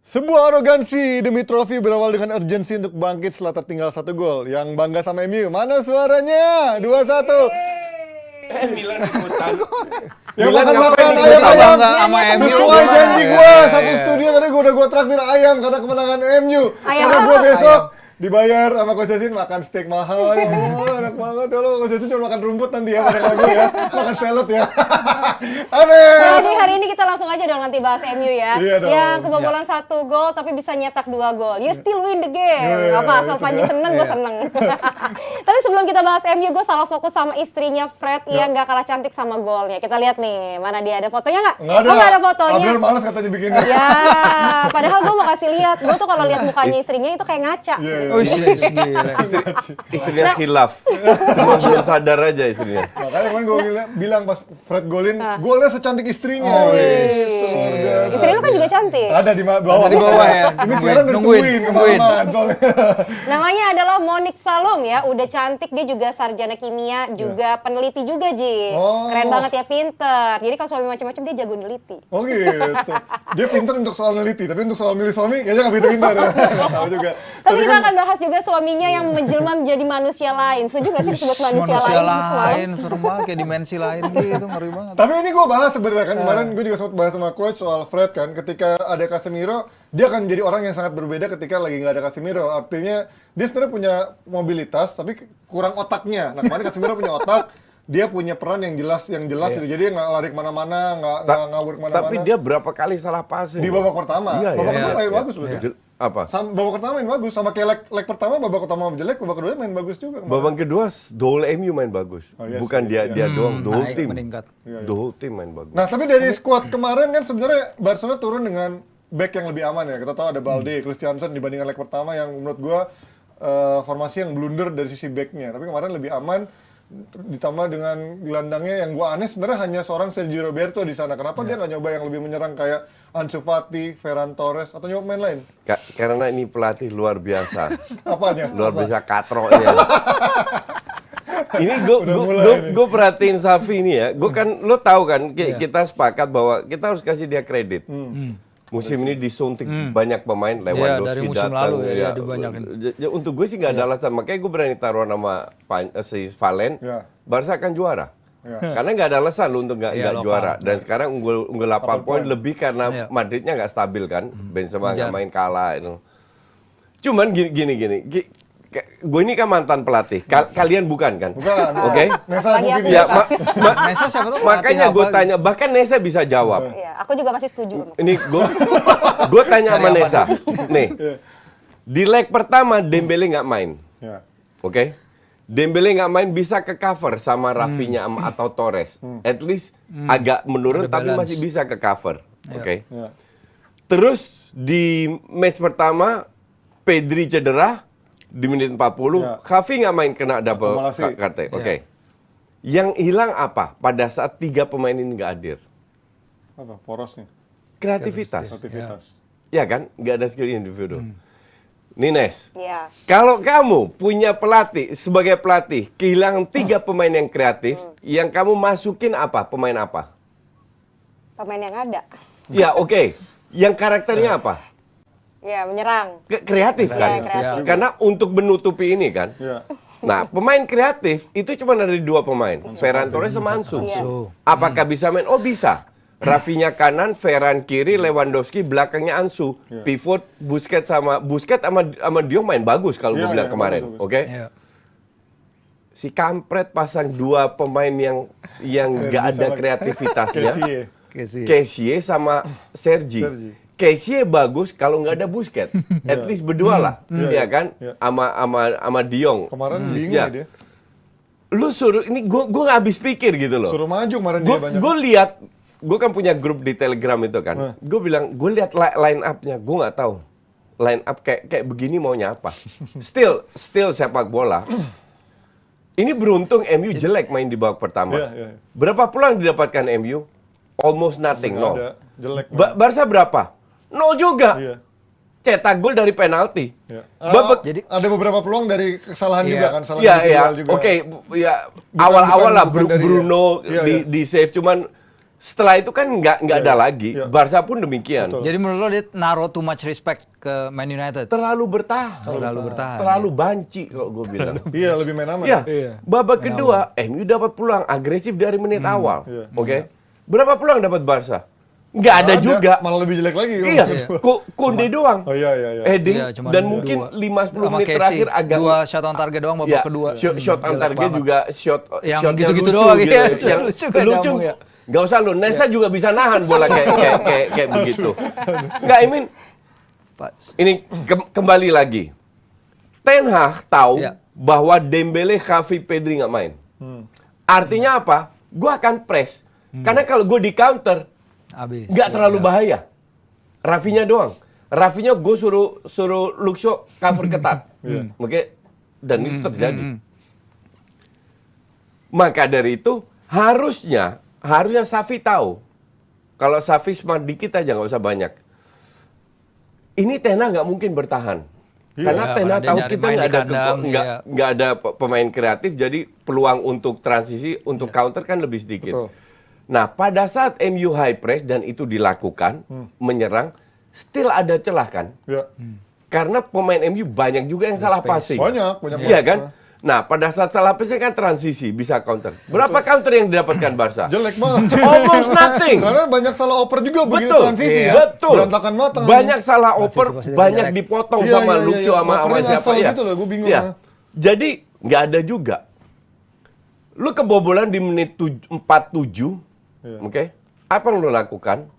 Sebuah arogansi demi trofi berawal dengan urgensi untuk bangkit setelah tertinggal 1 gol. Yang bangga sama MU, mana suaranya? 2-1. Milan ikutan. Yang Milan makan-makan ngapain ayam-ayam. sama MU. Sesuai janji gue, satu studio tadi gue traktir ayam karena kemenangan MU. Karena gue besok dibayar sama Coach Yasin makan steak mahal. Ya Allah, enak banget. Kalau Coach Yasin cuma makan rumput nanti ya, pada kalau gue ya. Makan salad ya. Aneh. Jadi hari ini kita langsung aja dong nanti bahas MU ya. Iya dong. Yang kebobolan 1 gol tapi bisa nyetak 2 gol. You still win the game. Iya, Apa asal itu Panji dia. seneng, gue Iya. seneng. Tapi sebelum kita bahas MU, gue salah fokus sama istrinya Fred yang gak kalah cantik sama golnya. Kita lihat nih, mana dia, ada fotonya nggak? Nggak ada. Oh, nggak ada fotonya. Abdul malas katanya bikinnya. Ya, padahal gue mau kasih lihat. Gue tuh kalau lihat mukanya istrinya itu kayak ngaca. Iya, iya. Oh, gila. Istrinya khilaf. Cuma belum sadar aja istrinya. Makanya kemarin gue bilang pas Fred golin, golnya secantik istrinya. Gitu, luar biasa. Istri lu kan juga cantik. Ada di bawah. Ada di bawah ya. Ini sekarang udah Nungguin, tungguin nungguin. kemalaman soalnya. Namanya adalah Monique Salom ya, udah cantik, dia juga sarjana kimia, juga peneliti juga Ji. Oh. Keren banget ya, pinter. Jadi kalau suami macam-macam dia jago neliti. Oh gitu. Dia pinter untuk soal neliti, tapi untuk soal milih suami kayaknya nggak begitu pintar. Nggak tahu juga. Tapi kita akan bahas juga suaminya yang menjelma menjadi manusia lain. Setuju nggak sih disebut manusia lain? lain, serem banget kayak dimensi lain gitu, ngeri banget. Tapi ini gue bahas sebenarnya kan kemarin gue juga sempat bahas sama coach soal Fred kan. Ketika ada Casemiro, dia akan menjadi orang yang sangat berbeda ketika lagi nggak ada Casemiro. Artinya dia sebenarnya punya mobilitas tapi kurang otaknya. Nah kemarin Casemiro punya otak, dia punya peran yang jelas gitu. Jadi dia nggak lari kemana-mana, nggak ngawur kemana-mana. Tapi dia berapa kali salah passing? Di babak pertama, Iya, babak iya, kedua iya, main iya. bagus loh. Iya. Apa? Babak pertama main bagus, sama kayak leg pertama babak pertama jelek, babak kedua main bagus juga. kemarin. Babak kedua, the whole MU main bagus. Oh, iya Bukan sih, dia iya. dia doang, the whole Naik, team. meningkat. The whole team main bagus. Nah, tapi dari squad kemarin kan sebenarnya Barcelona turun dengan back yang lebih aman ya. Kita tahu ada Balde, Christiansen dibandingkan leg pertama yang menurut gua formasi yang blunder dari sisi backnya. Tapi kemarin lebih aman ditambah dengan gelandangnya yang gua aneh sebenarnya hanya seorang Sergio Roberto di sana. Kenapa dia nggak nyoba yang lebih menyerang kayak Ansu Fati, Ferran Torres atau nyoba main lain? Karena ini pelatih luar biasa. Apanya? Luar biasa katroknya. Ini Udah mulai ini. gue perhatiin Safi ini ya. Gue kan lo tahu kan kita sepakat bahwa kita harus kasih dia kredit. Musim ini disuntik banyak pemain Lewandowski dari musim datang. lalu ya, dibanyakin. Untuk gue sih nggak ada alasan. Makanya gue berani taruh nama si Valen. Ya. Barca akan juara. Ya. Karena nggak ada alasan lo untuk nggak Iya, lokal. juara. Dan sekarang unggul 8 poin poin. lebih karena Iya. Madridnya nggak stabil kan. Benzema nggak Ngejar. main kalah itu. Cuman gini. Gue ini kan mantan pelatih. Kalian bukan kan? Bukan. Oke. Nesa Apalagi mungkin aku ya. bukan. Nesa siapa tuh? Makanya pelatih gue apa? tanya, bahkan Nesa bisa jawab. Iya, aku juga masih setuju. Ini gue tanya sama Cari apa Nesa. Nih, di leg pertama Dembele nggak main, Ya. oke? Dembele nggak main bisa ke cover sama Rafinha atau Torres. At least agak menurun Ada tapi balance. masih bisa ke cover, oke? Ya. Terus di match pertama Pedri cedera di menit 40, Ya. Xavi nggak main kena double Akumulasi. kartu, oke? Yang hilang apa pada saat 3 pemain ini nggak hadir? Apa? Porosnya. Kreativitas. Aktivitas. Ya kan? Nggak ada skill individu. Nines, Iya. kalau kamu punya pelatih, sebagai pelatih, kehilangan 3 pemain yang kreatif, yang kamu masukin apa? Pemain apa? Pemain yang ada. Ya oke. Yang karakternya apa? Ya, menyerang. Kreatif Iya, kan? kreatif. Karena untuk menutupi ini kan. Ya. Nah, pemain kreatif itu cuma dari 2 pemain, Ferran Torres sama Ansu. Iya. Apakah bisa main? Oh bisa. Rafinha kanan, Ferran kiri, Lewandowski belakangnya Ansu. Pivot Busquets sama De Jong main bagus kalau gue Iya, bilang iya, kemarin, bagus. oke? Iya. Si kampret pasang 2 pemain yang nggak Sergi ada sama kreativitasnya. Kessie. Kessie sama Sergi. Sergi. Kessie bagus kalau nggak ada Busquets. At least berdua lah, ya kan? Iya. Sama De Jong. Kemarin bingung Ya. dia. Lu suruh ini gue nggak habis pikir gitu loh. Suruh maju kemarin dia banyak. Gue lihat, gue kan punya grup di Telegram itu kan. Gue bilang, gue lihat line up-nya, gue nggak tahu line up kayak begini maunya apa. Still sepak bola. Ini beruntung MU jelek main di babak pertama. Iya, iya. Berapa peluang didapatkan MU? Almost nothing, Nggak no. ada. Jelek. Barca berapa? 0 juga. Iya. Cetak gol dari penalti. Ya. Jadi- Ada beberapa peluang dari kesalahan Iya. juga kan, kesalahan Iya, individual iya. juga. Oke, ya Bukan- awal-awal bukan- lah bukan dari- Bruno iya, di iya. save, cuman Setelah itu kan nggak ada lagi. Iya. Barca pun demikian. Betul. Jadi menurut lo dia naruh too much respect ke Man United? Terlalu bertahan. Terlalu bertahan. Terlalu banci kalau gue bilang. Iya, lebih main aman. Iya. Iya. Babak kedua, MU dapat peluang agresif dari menit awal. Iya. Oke. Berapa peluang dapat Barca? Nggak ada juga. Malah lebih jelek lagi. Iya. Kunde doang. Oh iya. Heading Iya, cuman dan dua. mungkin 5-10 Sama menit Casey, terakhir agak dua shot on target doang babak ya, kedua. shot on Jelek target banget. juga shot Yang shot gitu-gitu lucu doang, gitu. iya. Yang Lucu nggak lucu. nyambung ya. Nggak usah lu, Nesta juga bisa nahan bola kayak begitu. Nggak, ini kembali lagi. Ten Hag tahu Iya. bahwa Dembele, Xavi, Pedri nggak main. Artinya apa? Gua akan press. Karena kalau gue di counter Habis. nggak terlalu bahaya. Rafinya doang. Rafinya gue suruh Luxo cover ketat. Oke. Dan itu terjadi. Maka dari itu harusnya Xavi tahu. Kalau Xavi smart dikit aja nggak usah banyak. Ini Ten Hag nggak mungkin bertahan. Karena Ten Hag dia tahu nyari kita main nggak di ada kandang, iya. nggak ada pemain kreatif, jadi peluang untuk transisi untuk counter kan lebih sedikit. Betul. Nah, pada saat MU high press dan itu dilakukan, menyerang, still ada celah kan? Iya. Karena pemain MU banyak juga yang salah passing. Banyak Iya banget. kan? Nah, pada saat salah passing kan transisi, bisa counter. Berapa counter yang didapatkan Barca? Jelek banget. Almost nothing. Karena banyak salah oper juga begitu Betul, transisi ya. betul. Berantakan matang. Banyak salah oper, pasti banyak jelek. dipotong Iya, sama iya, Luxo iya. sama Opernya siapa ngasal ya. gitu loh, gua bingung. Iya. Jadi nggak ada juga. Lu kebobolan di menit 47, Iya. oke? Apa yang lu lakukan?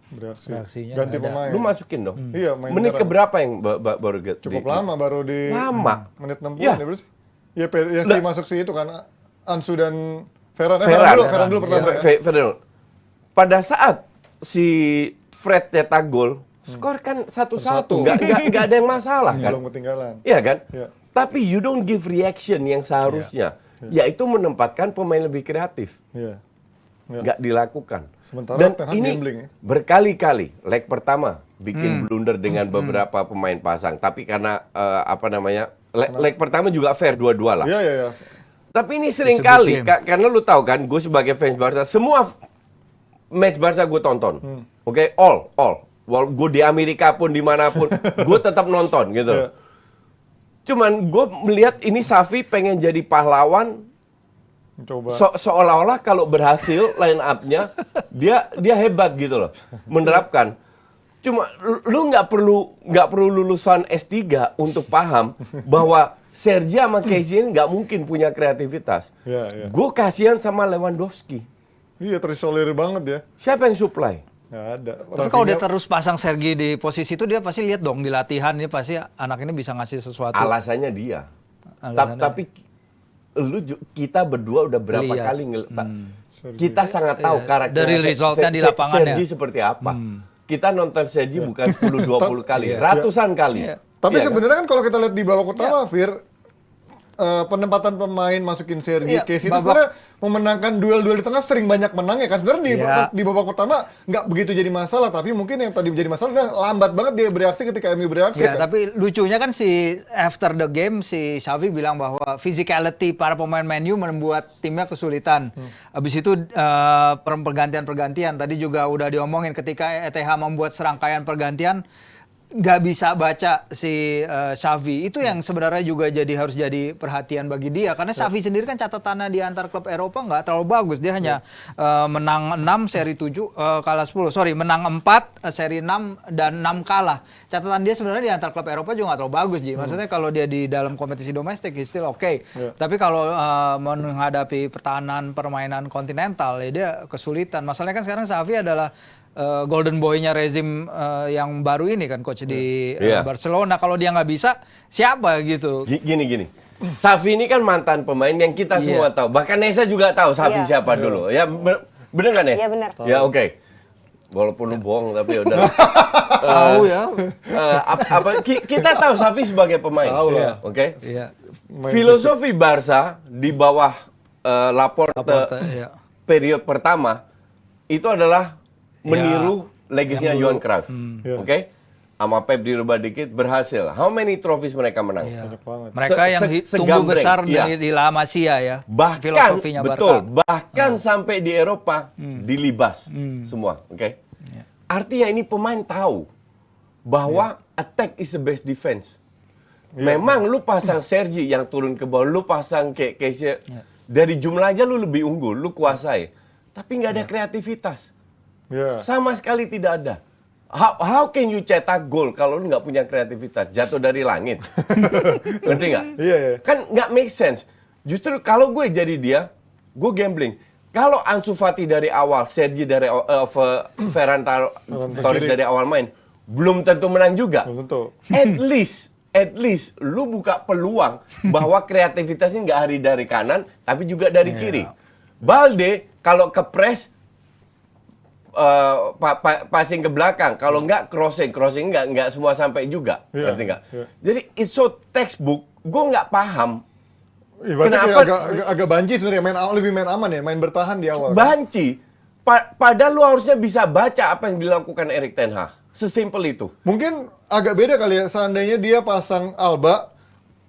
Reaksinya Reaksinya ganti nggak ada. pemain. Lu masukin dong. Iya, main Menit menyerang. keberapa yang baru Cukup lama baru di Lama. menit 60 Iya. ya berarti. Ya, ya si Lah. masuk si itu kan Ansu dan Ferran. Ferran dulu pertama. ya. Ferran. Pada saat si Fred cetak gol, skor kan 1-1. 1-1. Nggak ada yang masalah kan? Belum ketinggalan. Iya kan? Iya. Tapi you don't give reaction yang seharusnya, yaitu menempatkan pemain lebih kreatif. Iya. Iya. Nggak dilakukan. Sementara Dan Ten Hag ini gambling ya. berkali-kali leg pertama bikin blunder dengan beberapa pemain pasang. Tapi karena leg pertama juga fair dua-dua lah. Iya. Tapi ini sering kali, game. karena lu tahu kan, gue sebagai fans Barca, semua match Barca gue tonton. Oke, all. Gue di Amerika pun, dimanapun, gue tetap nonton gitu. Iya. Cuman gue melihat ini Xavi pengen jadi pahlawan, Coba. seolah-olah kalau berhasil line up-nya, dia hebat gitu loh, menerapkan. Cuma lu nggak perlu lulusan S3 untuk paham bahwa Sergi sama Casey ini nggak mungkin punya kreativitas. Iya. Gue kasihan sama Lewandowski. Iya, terisolir banget ya. Siapa yang supply? Nggak ada. Tapi kalau dia Rafinha- terus pasang Sergi di posisi itu, dia pasti lihat dong di latihan, ini pasti anak ini bisa ngasih sesuatu. Alasannya dia. Alasannya. Tapi kita berdua udah berapa Lihat. kali kita sangat tahu karakter Dari resultnya di lapangan Sergi ya. seperti apa. Kita nonton Sergi bukan 10-20 kali, ratusan kali. Tapi Iya kan? sebenarnya kan kalau kita lihat di babak pertama, Fir, penempatan pemain masukin Sergi, Iya, Casey itu babak- sebenarnya memenangkan duel-duel di tengah sering banyak menang ya kan. Sebenarnya Iya. di babak pertama nggak begitu jadi masalah, tapi mungkin yang tadi menjadi masalah adalah lambat banget dia bereaksi ketika MU bereaksi. Ya, kan. tapi lucunya kan si after the game si Xavi bilang bahwa physicality para pemain Man U membuat timnya kesulitan. Habis itu pergantian-pergantian tadi juga udah diomongin ketika ETH membuat serangkaian pergantian nggak bisa baca si Xavi. Itu yang sebenarnya juga harus jadi perhatian bagi dia karena Xavi sendiri kan catatannya di antar klub Eropa nggak terlalu bagus. Dia hanya menang 6 seri 7 kalah 10. Sorry, menang 4 seri 6 dan 6 kalah. Catatan dia sebenarnya di antar klub Eropa juga nggak terlalu bagus, Ji. Maksudnya kalau dia di dalam kompetisi domestik he's still okay. Tapi kalau menghadapi permainan kontinental ya dia kesulitan. Masalahnya kan sekarang Xavi adalah golden boy-nya rezim yang baru ini kan coach di Iya. Barcelona. Kalau dia nggak bisa, siapa gitu? Gini. Xavi ini kan mantan pemain yang kita semua tahu. Bahkan Nesa juga tahu Xavi Iya. siapa dulu. Ya bener kan Nes? Iya, bener. Ya oke. Walaupun lu bohong tapi ya udah. Tahu ya. Kita tahu Xavi sebagai pemain. Tahu lah. Oke. Iya. Filosofi Barca di bawah Laporte Iya. periode pertama itu adalah meniru legasinya Yang dulu. Johan Cruyff. Iya. Oke? sama Pep dirubah dikit berhasil. How many trophies mereka menang? Banyak banget. Mereka yang tumbuh segambreng, besar iya. di La Masia ya. Bahkan Filosofinya betul, Barca. bahkan sampai di Eropa dilibas semua, oke? Artinya ini pemain tahu bahwa attack is the best defense. Memang lu pasang Sergi yang turun ke bawah, lu pasang kayak dari jumlah aja lu lebih unggul, lu kuasai. Tapi nggak ada kreativitas. Iya. Sama sekali tidak ada. How can you cetak gol kalau lu nggak punya kreativitas? Jatuh dari langit. Ngerti nggak? Iya, iya. Kan nggak make sense. Justru kalau gue jadi dia, gue gambling. Kalau Ansu Fati dari awal, Sergi dari Ferran Torres dari awal main, belum tentu menang juga. Belum tentu. At least lu buka peluang bahwa kreativitasnya nggak hari dari kanan, tapi juga dari kiri. Balde kalau ke press passing ke belakang, kalau nggak crossing nggak semua sampai juga, Iya, ngerti nggak? iya. Jadi it's so textbook, gue nggak paham. Berarti Kenapa- kayak agak banci sebenarnya, lebih main aman ya, main bertahan di awal. Kan? Banci, padahal lu harusnya bisa baca apa yang dilakukan Erik ten Hag, sesimpel itu. Mungkin agak beda kali ya, seandainya dia pasang Alba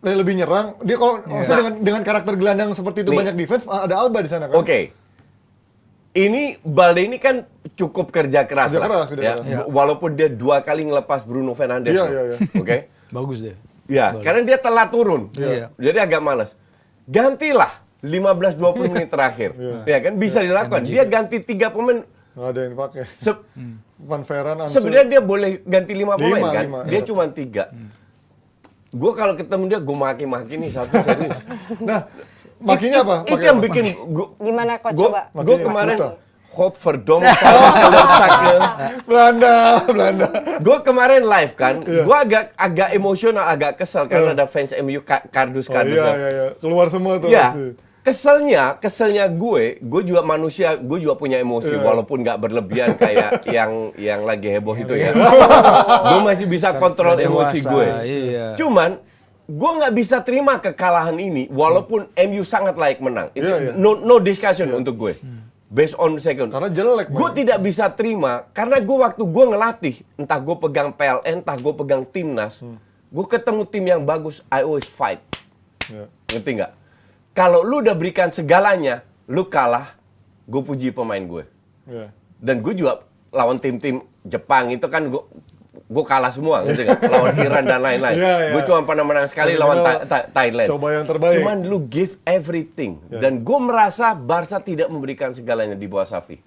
lebih nyerang, dia kalau maksudnya dengan karakter gelandang seperti itu Nih. banyak defense, ada Alba di sana kan? Oke. Ini Balde ini kan cukup kerja keras Kerja lah, keras, kerja ya. keras. Walaupun dia 2 kali ngelepas Bruno Fernandes, Iya, loh. iya, iya. Oke. Bagus deh. Ya, karena dia telat turun. Iya. Jadi agak malas. Gantilah 15-20 menit terakhir. Ya kan bisa dilakukan. Dia ganti 3 pemain. Nggak ada yang pakai. Se- Van Veran, Ansu. Sebenarnya dia boleh ganti 5 pemain kan? lima, Dia iya. cuma 3. Gue kalau ketemu dia, gue maki-maki nih satu serius. Nah, makinya apa? Itu Pakai yang apa? bikin Gimana coach gue coba? Makinya kemarin Ruta. Godverdomme Belanda. Gue kemarin live kan, gue agak emosional, agak kesel karena ada fans MU kardus. Oh, iya. Keluar semua tuh. Ya, pasti. keselnya gue juga manusia, gue juga punya emosi walaupun nggak berlebihan kayak yang lagi heboh itu ya. Gue masih bisa kontrol udah emosi dewasa, gue. iya. Cuman gue nggak bisa terima kekalahan ini walaupun MU sangat layak menang. Itu Iya, iya. no discussion untuk gue. Based on second. Karena jelek, Gue man. tidak bisa terima karena gue waktu gue ngelatih, entah gue pegang PLN, entah gue pegang timnas, gue ketemu tim yang bagus, I always fight. Iya. Ngerti nggak? Kalau lu udah berikan segalanya, lu kalah, gue puji pemain gue. Iya. Dan gue juga lawan tim-tim Jepang itu kan gue kalah semua, ngerti nggak? Lawan Iran dan lain-lain. Iya, iya. Gue cuma pernah menang sekali Tapi lawan final Thailand. coba yang terbaik. Cuman lu give everything. Dan gue merasa Barca tidak memberikan segalanya di bawah Xavi.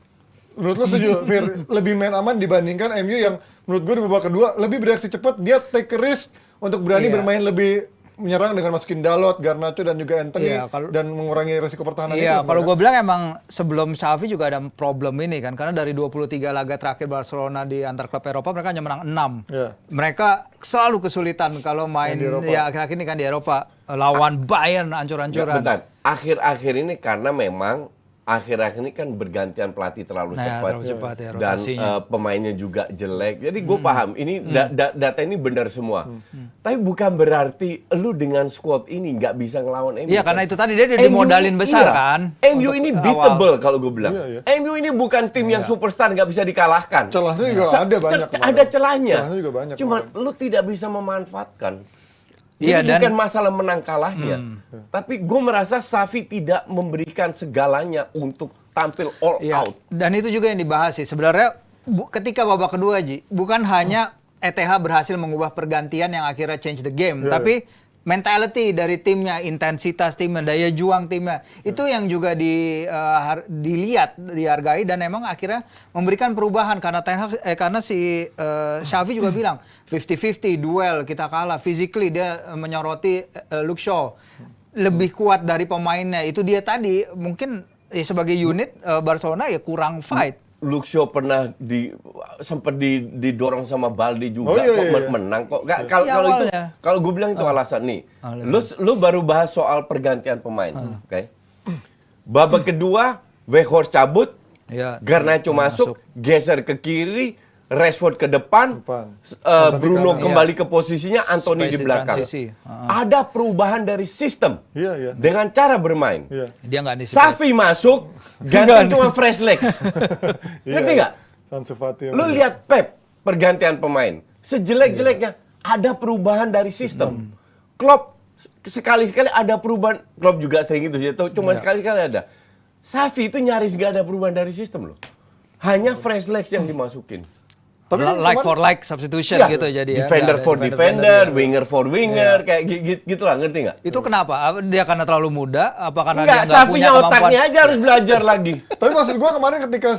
Menurut lo setuju, Fir, lebih main aman dibandingkan MU yang menurut gue di babak kedua lebih bereaksi cepat, dia take a risk untuk berani Iya. bermain lebih menyerang dengan masukin Dalot, Garnacho dan juga Anthony Iya, kalau- dan mengurangi risiko pertahanan itu. Iya, kalau sebenarnya. gue bilang emang sebelum Xavi juga ada problem ini kan, karena dari 23 laga terakhir Barcelona di antar klub Eropa mereka hanya menang 6. Iya. Mereka selalu kesulitan kalau main Di Eropa. ya akhir-akhir ini kan di Eropa lawan Bayern ancur-ancuran. Bentar, akhir-akhir ini karena memang akhir-akhir ini kan bergantian pelatih terlalu Nah, cepat. terlalu cepat ya, Dan rotasinya. pemainnya juga jelek. Jadi gue paham, ini data ini benar semua. Tapi bukan berarti lu dengan squad ini nggak bisa ngelawan MU. Iya, karena kan? itu tadi dia MU dimodalin besar iya. kan. MU untuk ini awal. beatable kalau gue bilang. Iya, iya. MU ini bukan tim yang superstar nggak bisa dikalahkan. Celahnya juga ada banyak. Ada celahnya. Celahnya juga banyak. Cuma kemarin. lu tidak bisa memanfaatkan. Iya, Jadi dan- bukan masalah menang kalahnya. Tapi gue merasa Xavi tidak memberikan segalanya untuk tampil all Iya, out. dan itu juga yang dibahas sih. Sebenarnya ketika babak kedua Ji, bukan hanya ETH berhasil mengubah pergantian yang akhirnya change the game, Iya, tapi mentality dari timnya, intensitas timnya, daya juang timnya, itu yang juga dilihat, dihargai dan emang akhirnya memberikan perubahan karena karena si Xavi juga bilang 50-50 duel kita kalah, physically dia menyoroti Luke Shaw lebih kuat dari pemainnya. Itu dia tadi mungkin sebagai unit Barcelona ya kurang fight. Luke Shaw pernah sempat didorong sama Balde juga Oh, iya, kok iya, iya. menang kok. Iya, Kalau itu awalnya. kalau gue bilang itu alasan nih. Lu baru bahas soal pergantian pemain, oke? Babak kedua Weghorst cabut, Iya. Garnacho masuk, geser ke kiri, Rashford ke depan, Depan. Bruno Kanan. kembali ke posisinya, Anthony di Spacey belakang. transisi. Ada perubahan dari sistem Iya, iya. dengan cara bermain. Iya. Dia nggak disiplin. Xavi masuk, ganti cuma fresh leg. Ngerti Iya. nggak? Ansu Fati. Lu lihat Pep pergantian pemain. sejelek-jeleknya ada perubahan dari sistem. Klopp sekali-sekali ada perubahan, Klopp juga sering itu sih, cuma sekali-sekali ada. Xavi itu nyaris gak ada perubahan dari sistem loh. Hanya fresh legs yang dimasukin. Tapi kan like kemarin- for like substitution Ya, gitu jadi ya. defender Nggak for ada defender, winger for winger, kayak gitu lah, ngerti nggak? Itu kenapa? Dia karena terlalu muda? Apa karena Enggak, dia nggak punya Xavi-nya kemampuan? otaknya aja harus belajar lagi. Tapi maksud gua kemarin ketika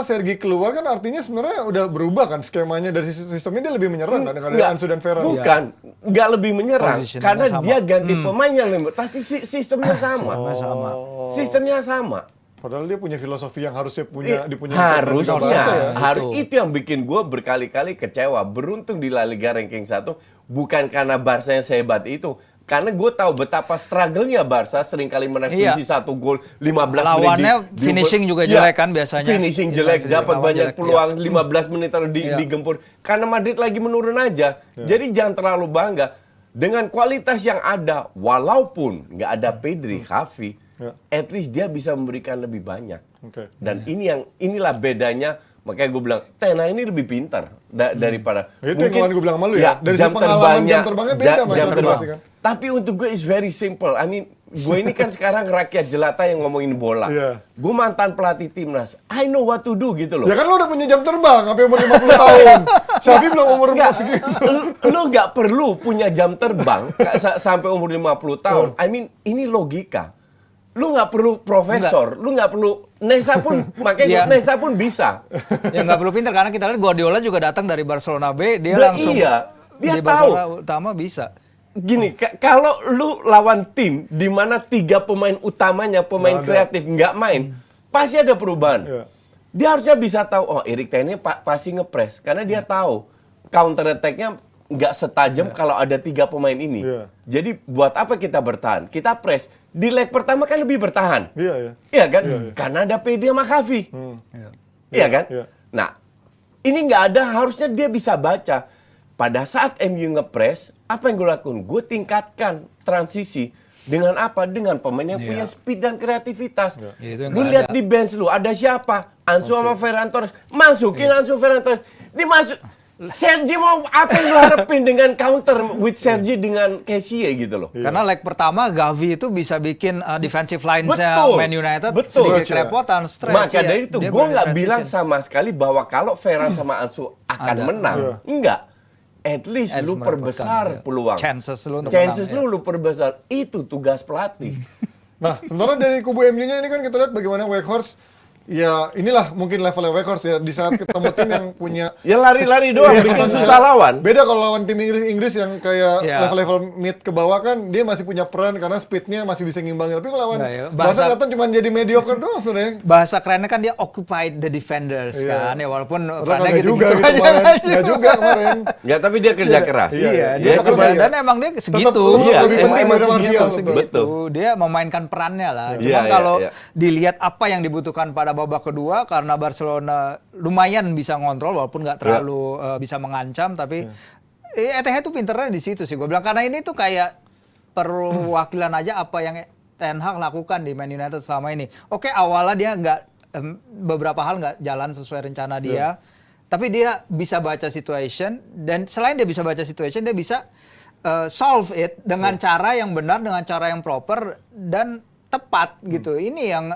Sergi keluar kan artinya sebenarnya udah berubah kan skemanya dari sistemnya dia lebih menyerang kan dengan Ansu dan Ferran. Bukan, nggak lebih menyerang Positioningnya karena sama. dia ganti pemainnya lebih, tapi sistemnya sama. Sistemnya sama. Sistemnya sama. Padahal dia punya filosofi yang harusnya dipunyai Harusnya, ya. itu yang bikin gue berkali-kali kecewa. Beruntung di La Liga ranking 1 bukan karena Barca yang sehebat itu. Karena gue tahu betapa struggle-nya Barca seringkali menang selisih 1 gol 15 Lawannya menit. finishing juga Iya, jelek kan biasanya. Finishing jelek, Iya, dapat lawan banyak jelek, peluang 15 menit lalu digempur. Karena Madrid lagi menurun aja. Jadi jangan terlalu bangga. Dengan kualitas yang ada, walaupun nggak ada Pedri, Xavi, at least dia bisa memberikan lebih banyak. Oke. Dan inilah bedanya. Makanya gue bilang, Ten Hag ini lebih pintar daripada. Itu yang kemarin gue bilang sama lu ya. Dari segi pengalaman jam terbangnya beda sama jam Sergi terbang. pasti kan. Tapi untuk gue is very simple. I mean, gue ini kan sekarang rakyat jelata yang ngomongin bola. Iya. Gue mantan pelatih timnas. I know what to do gitu loh. Ya kan lu udah punya jam terbang sampai umur 50 tahun. Xavi belum umur segitu. Lu nggak perlu punya jam terbang sampai umur 50 tahun. I mean, ini logika. Lu nggak perlu profesor, lu nggak perlu Nesa pun, makanya Nesa pun bisa. Ya nggak perlu pintar karena kita lihat Guardiola juga datang dari Barcelona B, dia Dan langsung iya, dia di tahu. Barcelona utama bisa. Gini, kalau lu lawan tim di mana 3 pemain utamanya pemain kreatif nggak main, pasti ada perubahan. Iya. Dia harusnya bisa tahu, oh Erik Ten Hag pasti ngepres, karena dia tahu counter attack-nya nggak setajam kalau ada 3 pemain ini. Iya. Jadi buat apa kita bertahan? Kita press. Di leg pertama kan lebih bertahan. Iya, iya. Iya kan? Karena ada PD sama Xavi. Iya kan? Iya. Nah, ini nggak ada, harusnya dia bisa baca. Pada saat MU nge-press, apa yang gue lakukan? Gue tingkatkan transisi. Dengan apa? Dengan pemain yang punya speed dan kreativitas. Ya, itu yang Lu nggak lihat ada. di bench lu, ada siapa? Ansu sama Ferran Torres. Masukin Ansu Ferran Torres. Dimasuk. Sergi mau apa yang lu harapin dengan counter with Sergi dengan Kessie gitu loh. Karena leg pertama Gavi itu bisa bikin defensive lines-nya Betul. Man United Betul. sedikit kerepotan, stretch. Maka ya. dari itu Dia gue nggak bertransition. bilang sama sekali bahwa kalau Ferran sama Ansu akan menang. Enggak. At least lu merebutkan, perbesar ya. peluang. Chances lu untuk Chances menang, lu perbesar. Itu tugas pelatih. Nah, sementara dari kubu MU-nya ini kan kita lihat bagaimana Weghorst, ya inilah mungkin levelnya Weghorst ya, di saat ketemu tim yang punya Ya lari-lari doang, bikin susah lawan. beda kalau lawan tim Inggris yang kayak Ya. level-level mid ke bawah kan dia masih punya peran karena speednya masih bisa ngimbangin. Tapi kalau lawan Nggak ya, Barca bahasa- kelihatan cuma jadi mediocre doang sebenarnya. Bahasa kerennya kan dia occupied the defenders Iya. kan ya walaupun Padahal perannya kagak gitu-gitu juga gitu aja. kemarin. Nggak juga kemarin. Enggak, tapi dia kerja keras. Iya, Iya, Dia dia cuma cuma dan emang dia segitu. lebih Iya, penting emang daripada segitu, Martial. Segitu. Betul. Dia memainkan perannya lah. Iya, Cuma iya, kalau iya. dilihat apa yang dibutuhkan pada babak kedua karena Barcelona lumayan bisa ngontrol walaupun nggak terlalu bisa mengancam tapi Etihad tuh pinternya di situ sih gue bilang karena ini tuh kayak perwakilan aja apa yang Ten Hag lakukan di Man United selama ini. Oke, awalnya dia nggak beberapa hal nggak jalan sesuai rencana dia. Tapi dia bisa baca situation dan selain dia bisa baca situation dia bisa solve it dengan cara yang benar, dengan cara yang proper dan tepat gitu. Ini yang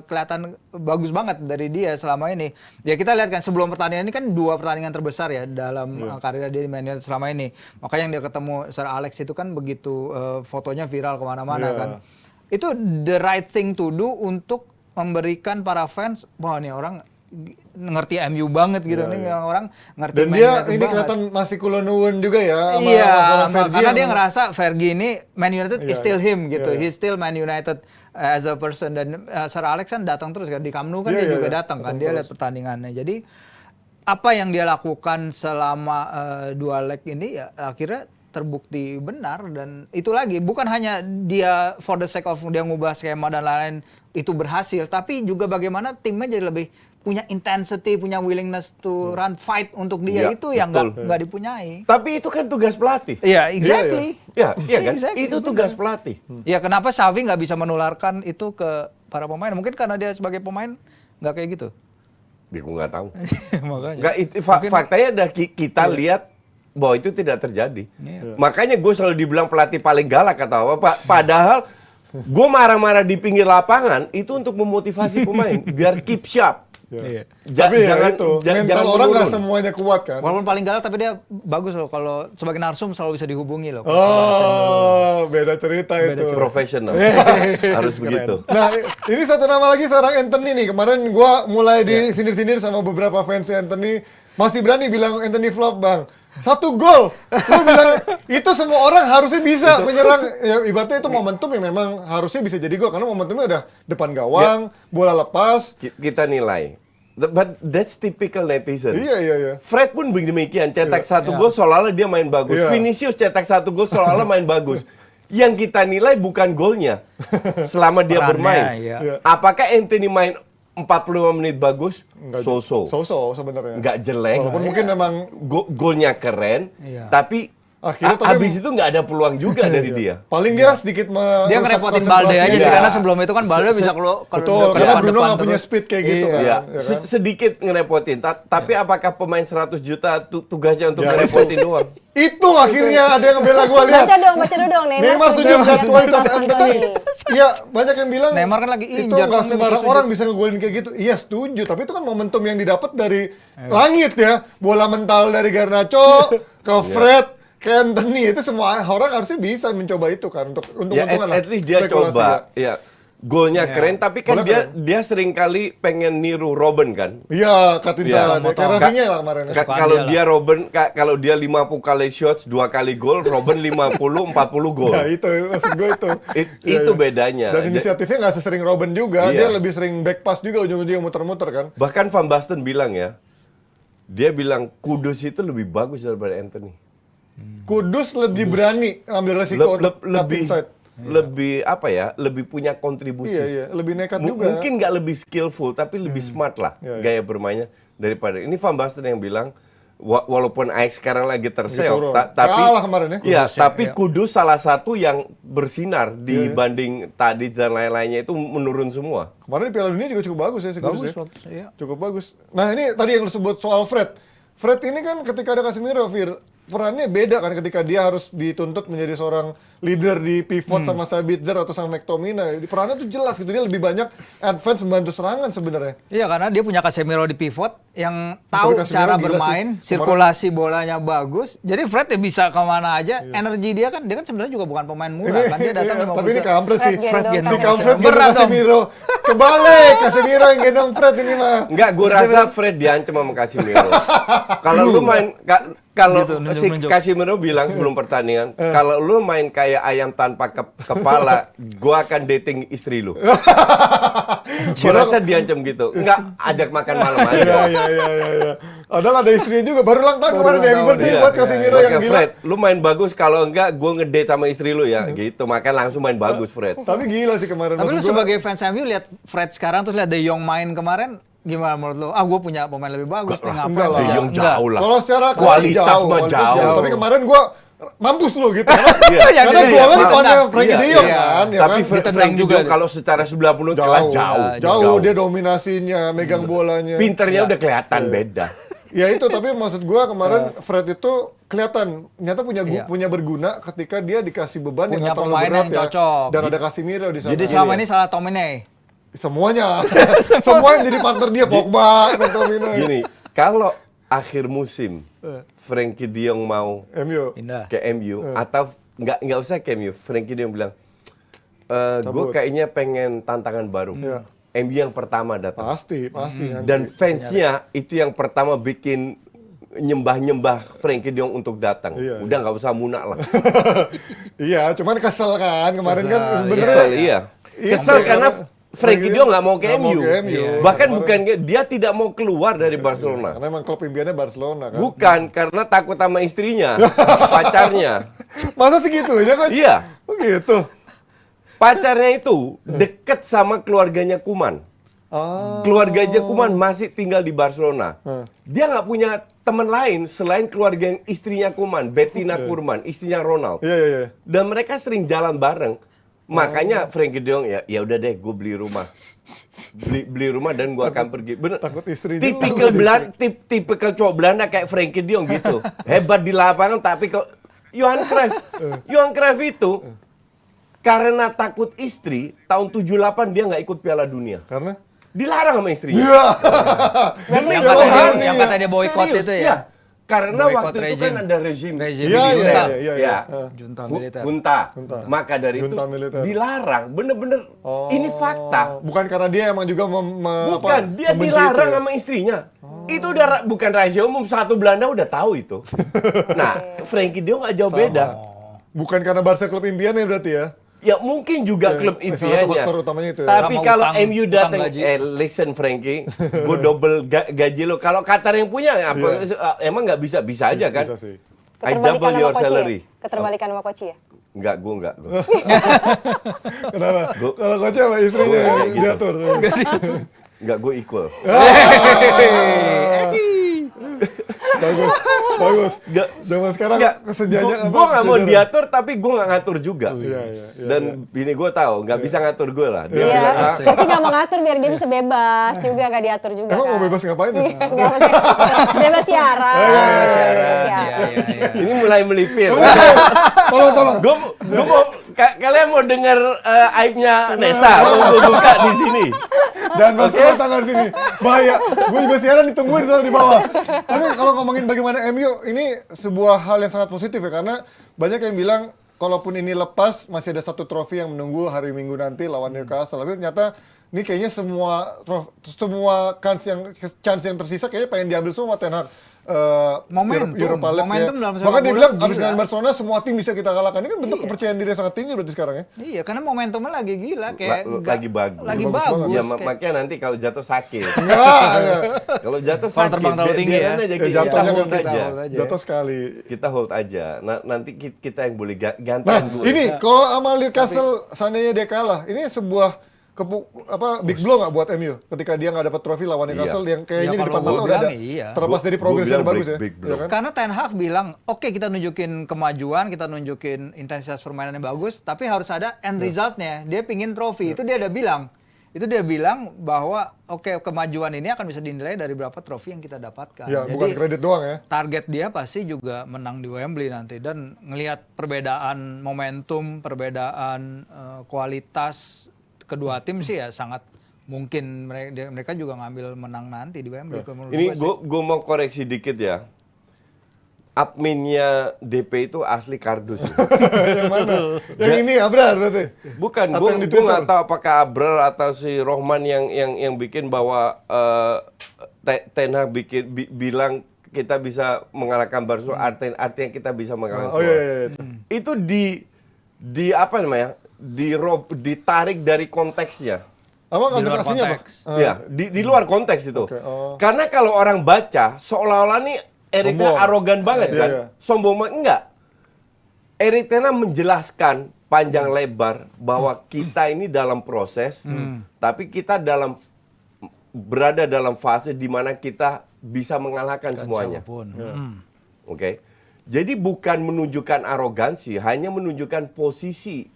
kelihatan bagus banget dari dia selama ini. Ya kita lihat kan sebelum pertandingan ini kan 2 pertandingan terbesar ya dalam karir dia di Man United selama ini. Makanya yang dia ketemu Sir Alex itu kan begitu fotonya viral kemana-mana kan. Itu the right thing to do untuk memberikan para fans, wah nih orang ngerti MU banget gitu nih orang ngerti Dan Man dia United ini banget. kelihatan masih kulonuwun juga ya sama Iya, masalah Fergie karena yang- dia ngerasa Fergie ini Man United is Iya, still iya. him gitu. Iya, iya. He's still Man United as a person dan Sir Alex kan datang terus kan di Camp Nou kan Iya, dia iya, juga iya. datang kan Datang dia terus. lihat pertandingannya. Jadi apa yang dia lakukan selama 2 leg ini ya akhirnya terbukti benar dan itu lagi bukan hanya dia for the sake of dia ngubah skema dan lain-lain itu berhasil tapi juga bagaimana timnya jadi lebih punya intensity, punya willingness to run fight untuk dia Ya, itu yang betul. nggak dipunyai. Tapi itu kan tugas pelatih. Iya, exactly. Iya kan? Exactly, Itu benar. tugas pelatih. Ya kenapa Xavi nggak bisa menularkan itu ke para pemain? Mungkin karena dia sebagai pemain nggak kayak gitu. Gue nggak tahu. Makanya. Nggak, faktanya ada kita lihat bahwa itu tidak terjadi. Makanya gue selalu dibilang pelatih paling galak kata apa. Padahal gue marah-marah di pinggir lapangan itu untuk memotivasi pemain biar keep sharp. Iya. Tapi ya itu, mental jangan orang nggak menurun. semuanya kuat kan. Walaupun paling galak tapi dia bagus loh kalau sebagai narsum selalu bisa dihubungi loh. Oh, beda cerita itu. Profesional. Harus begitu. Nah, ini satu nama lagi seorang Anthony nih. Kemarin gua mulai disindir-sindir sama beberapa fans Anthony. Masih berani bilang Anthony flop, Bang. 1 gol. Lu bilang itu semua orang harusnya bisa menyerang. Ya, ibaratnya itu momentum yang memang harusnya bisa jadi gol karena momentumnya udah depan gawang, bola lepas. Kita nilai. But that's typical netizen. Iya. Fred pun demikian, cetak 1 gol seolah-olah dia main bagus. Iya. Vinicius cetak 1 gol seolah-olah main bagus. Yang kita nilai bukan golnya selama dia Perannya, bermain. iya. Iya. Apakah Anthony main 45 menit bagus? So-so. So-so sebenarnya. Nggak jelek. Walaupun mungkin memang Golnya keren, Iya. tapi Akhirnya tapi habis itu nggak ada peluang juga dari dia. paling dia sedikit Dia merusak ngerepotin Balde aja sih Iya. karena sebelum itu kan Balde bisa keluar Betul, karena Bruno nggak punya speed kayak gitu kan. Ya, Ya kan? sedikit ngerepotin. Tapi apakah pemain 100 juta tugasnya untuk Ya, ngerepotin doang? Itu akhirnya ada yang ngebela gua lihat. Baca dulu dong Neymar setuju dengan kualitas Anthony. Iya, banyak yang bilang Neymar kan lagi itu injured, nggak kan dia sembarang bisa orang bisa ngegolin kayak gitu. Iya setuju, tapi itu kan momentum yang didapat dari langit ya. Bola mental dari Garnacho ke Fred, ke Anthony, itu semua orang harusnya bisa mencoba itu kan untuk Ya, untung-untungan lah. at least dia Spekulasi coba. ya. Ya, golnya keren, tapi kan Golnya dia sering kali pengen niru Robben kan. Iya, katin Iya. salah. Kayak Rafinha lah kemarin. Kalau dia Robben, kalau dia 50 kali shots, 2 kali gol, Robben 50, 40 gol. Nah itu maksud gue itu. Itu bedanya. Dan inisiatifnya nggak sesering Robben juga, Iya. dia lebih sering back pass juga ujung-ujungnya muter-muter kan. Bahkan Van Basten bilang ya, dia bilang Kudus itu lebih bagus daripada Anthony. Kudus lebih berani ambil resiko untuk cut Lebih inside. lebih apa ya? Lebih punya kontribusi. Iya, lebih nekat juga. Mungkin nggak lebih skillful, tapi lebih smart lah Iya. gaya bermainnya daripada ini. Van Basten yang bilang walaupun Ajax sekarang lagi turun. terseok, tapi Kalah kemarin ya. Iya, Kudus, tapi ya. Kudus salah satu yang bersinar dibanding tadi dan lain-lainnya itu menurun semua. Kemarin di Piala Dunia juga cukup bagus ya si Kudus ya. Bagus, iya. Cukup bagus. Nah ini tadi yang lu sebut soal Fred. Fred ini kan ketika ada Casemiro, Fir, perannya beda kan ketika dia harus dituntut menjadi seorang leader di pivot sama Sabitzer atau sama McTominay. Perannya tuh jelas gitu, dia lebih banyak advance membantu serangan sebenarnya. Iya karena dia punya Casemiro di pivot yang tahu Casemiro cara gila bermain, sih. sirkulasi bolanya bagus. Jadi Fred ya bisa kemana aja. Energi dia kan sebenarnya juga bukan pemain murah kan dia datang 50 tapi ini juta. kampret sih. Fred gendong Si kampret Berat gendong dong. Casemiro. Kebalik, Casemiro yang gendong Fred ini mah. Enggak, gue rasa Fred diancam sama Casemiro. Kalau lu main kalau Gitu, si nunjuk-nunjuk. Casemiro bilang sebelum pertandingan, kalau lu main kayak ayam tanpa kepala, gua akan dating istri lu. Gue rasa diancam gitu. Enggak, ajak makan malam aja. Iya. Padahal ada istrinya juga, baru ulang tahun kemarin ya. Happy birthday Iya. buat Casemiro Buat yang ke bilang. Fred, lu main bagus, kalau enggak gue ngedate sama istri lu ya, gitu. Makanya langsung main bagus, Fred. Tapi gila sih kemarin. Tapi lu Maksud gua, sebagai fans MU lihat Fred sekarang terus lihat De Jong main kemarin gimana menurut lu? Gue punya pemain lebih bagus nih ngapain? enggak lah. De Jong jauh lah. Kalau secara Kualitas mah jauh. Tapi kemarin gua mampus lu gitu. Yang Karena dia- golnya iya, di depannya iya, Frankie De iya. Jong kan, ya Tapi kan? Ditendang Frankie juga juga dia. kalau secara 90 kelas jauh. Jauh, dia dominasinya, megang bolanya. Pinternya udah kelihatan beda. Ya itu, tapi maksud gua kemarin Fred itu kelihatan ternyata Iya. punya berguna ketika dia dikasih beban yang Punya nggak terlalu pemain berat yang ya. cocok. Dan ada Casemiro di sana. Jadi selama ini salah Tomine. Semuanya. Semua yang jadi partner dia, Pogba, McTominay. Gini, kalau akhir musim Frankie De Jong mau MU. Pindah. ke MU atau nggak usah ke MU, Frankie De Jong bilang, gue Cabut. kayaknya pengen tantangan baru. Iya. MU yang pertama datang. Pasti nanti. Dan fansnya itu yang pertama bikin nyembah-nyembah Frankie De Jong untuk datang. Iya, Udah nggak usah munak lah. Iya, cuman kesel kan kemarin kan Kesel, sebenarnya. Kesel, iya. Iya, Kesel karena karena Frankie De Jong nggak mau ke nggak mau MU. ke MU. Bahkan Kemarin. bukan dia tidak mau keluar dari Barcelona. Karena emang klub impiannya Barcelona kan. Bukan karena takut sama istrinya, pacarnya. Masa segitu ya kan? Iya. Oh gitu. Pacarnya itu deket sama keluarganya Koeman. Keluarganya Koeman masih tinggal di Barcelona. Dia nggak punya teman lain selain keluarga yang istrinya Koeman, Bettina Koeman, istrinya Ronald. Iya. Dan mereka sering jalan bareng. Makanya Frenkie de Jong ya udah deh, gue beli rumah. Beli rumah dan gue akan pergi. Bener. Takut istri Tipikal cowok Belanda kayak Frenkie de Jong gitu. Hebat di lapangan tapi kok Johan Cruyff itu karena takut istri, tahun 78 dia nggak ikut Piala Dunia. Karena? Dilarang sama istrinya. Iya. Yang kata dia boykot Serius, itu ya. iya. Karena Boykot waktu itu rezim. kan ada rezim Rezim Iya, junta. iya. Junta Hu- militer. Junta. Junta. Maka dari Junta itu militer. dilarang. Bener-bener ini fakta. Bukan karena dia emang juga Bukan, dia membenci dilarang itu ya? sama istrinya. Itu udah bukan rahasia umum, satu Belanda udah tahu itu. Nah, Frenkie de Jong nggak jauh beda. Bukan karena Barca klub impian ya berarti ya? Ya mungkin juga klub salah satu impiannya. faktor utamanya itu ya. Tapi Sama kalau utang- MU utang datang, gaji. listen Frankie, gue double gaji lo. Kalau Qatar yang punya, emang nggak bisa aja kan? Bisa sih. I Keterbalikan double sama your Koci salary. ya? Keterbalikan sama Koci ya? Enggak, gue enggak. Kenapa? Gua- Kalau coach sama istrinya Gua yang kayak gitu. diatur. Enggak, gue equal. Bagus. Nggak. Zaman sekarang Enggak, kesenjangan gue nggak mau sejajar. diatur, tapi gue nggak ngatur juga. Iya. Dan bini gue tahu, nggak bisa ngatur gue lah. Dia Iya, bilang, "Ah, Koci nggak mau ngatur biar dia bisa bebas juga, nggak diatur juga Emang kan. mau bebas ngapain? Mas? Nggak maksudnya bebas siaran. Bebas siaran. ini mulai melipir. Tolong. Gue mau, kalian mau dengar aibnya Nesa? Mau gue buka di sini. Jangan bahas okay. Tangan sini. Bahaya. Gue juga siaran ditungguin di bawah. Tapi kalau ngomongin bagaimana MU, ini sebuah hal yang sangat positif ya. Karena banyak yang bilang, kalaupun ini lepas, masih ada satu trofi yang menunggu hari Minggu nanti lawan Newcastle. Tapi ternyata ini kayaknya semua chance yang tersisa kayaknya pengen diambil semua Ten Hag. Europa League Momentum ya. dalam sepak Bahkan dia bola bilang gila. abis dengan Barcelona semua tim bisa kita kalahkan. Ini kan bentuk kepercayaan diri yang sangat tinggi berarti sekarang ya. Iya, karena momentumnya lagi gila kayak Lagi bagus. Lagi Bagus bagus. banget. Ya kayak- makanya nanti kalau jatuh sakit. Enggak. Kalau jatuh Kalau sakit, terbang terlalu tinggi biarin ya. aja, Ya, kita jatuhnya hold kan aja. hold aja. Jatuh sekali. Kita hold aja. Nanti kita yang boleh Nah, gantian dulu. ini kalau sama Newcastle seandainya dia kalah, ini sebuah big blow nggak buat MU ketika dia nggak dapat trofi lawan Newcastle yang kayaknya Ya, di kalau depan gua mata udah bilang ada iya. terlepas dari Gua progresnya bilang yang bagus ya. big blow. Iya kan? Karena Ten Hag bilang, oke kita nunjukin kemajuan, kita nunjukin intensitas permainan yang bagus, tapi harus ada end resultnya. Dia pingin trofi, itu dia udah bilang. Itu dia bilang bahwa oke kemajuan ini akan bisa dinilai dari berapa trofi yang kita dapatkan. Ya, bukan kredit doang ya. Target dia pasti juga menang di Wembley nanti, dan ngelihat perbedaan momentum, perbedaan kualitas kedua tim sih ya sangat mungkin mereka juga ngambil menang nanti di Wembley. Menurut Ini gua sih. gue mau koreksi dikit ya. Adminnya DP itu asli kardus. Yang mana? Yang ini Abrar berarti. Bukan, Atau yang di gue Twitter? nggak tahu apakah Abrar atau si Rohman yang bikin bahwa Ten Hag bilang kita bisa mengalahkan Barcelona, artinya kita bisa mengalahkan. Oh iya. Itu di apa namanya? Ditarik dari konteksnya. Apa Di luar konteks aslinya apa? konteks. Ya, di luar konteks itu. Oke, oh. Karena kalau orang baca seolah-olah nih Erik Ten Hag Sombong. arogan banget Iya, kan. iya. Sombong banget enggak. Erik Ten Hag menjelaskan panjang lebar bahwa kita ini dalam proses, tapi kita berada dalam fase di mana kita bisa mengalahkan semuanya. Siapapun. Oke. Jadi bukan menunjukkan arogansi, hanya menunjukkan posisi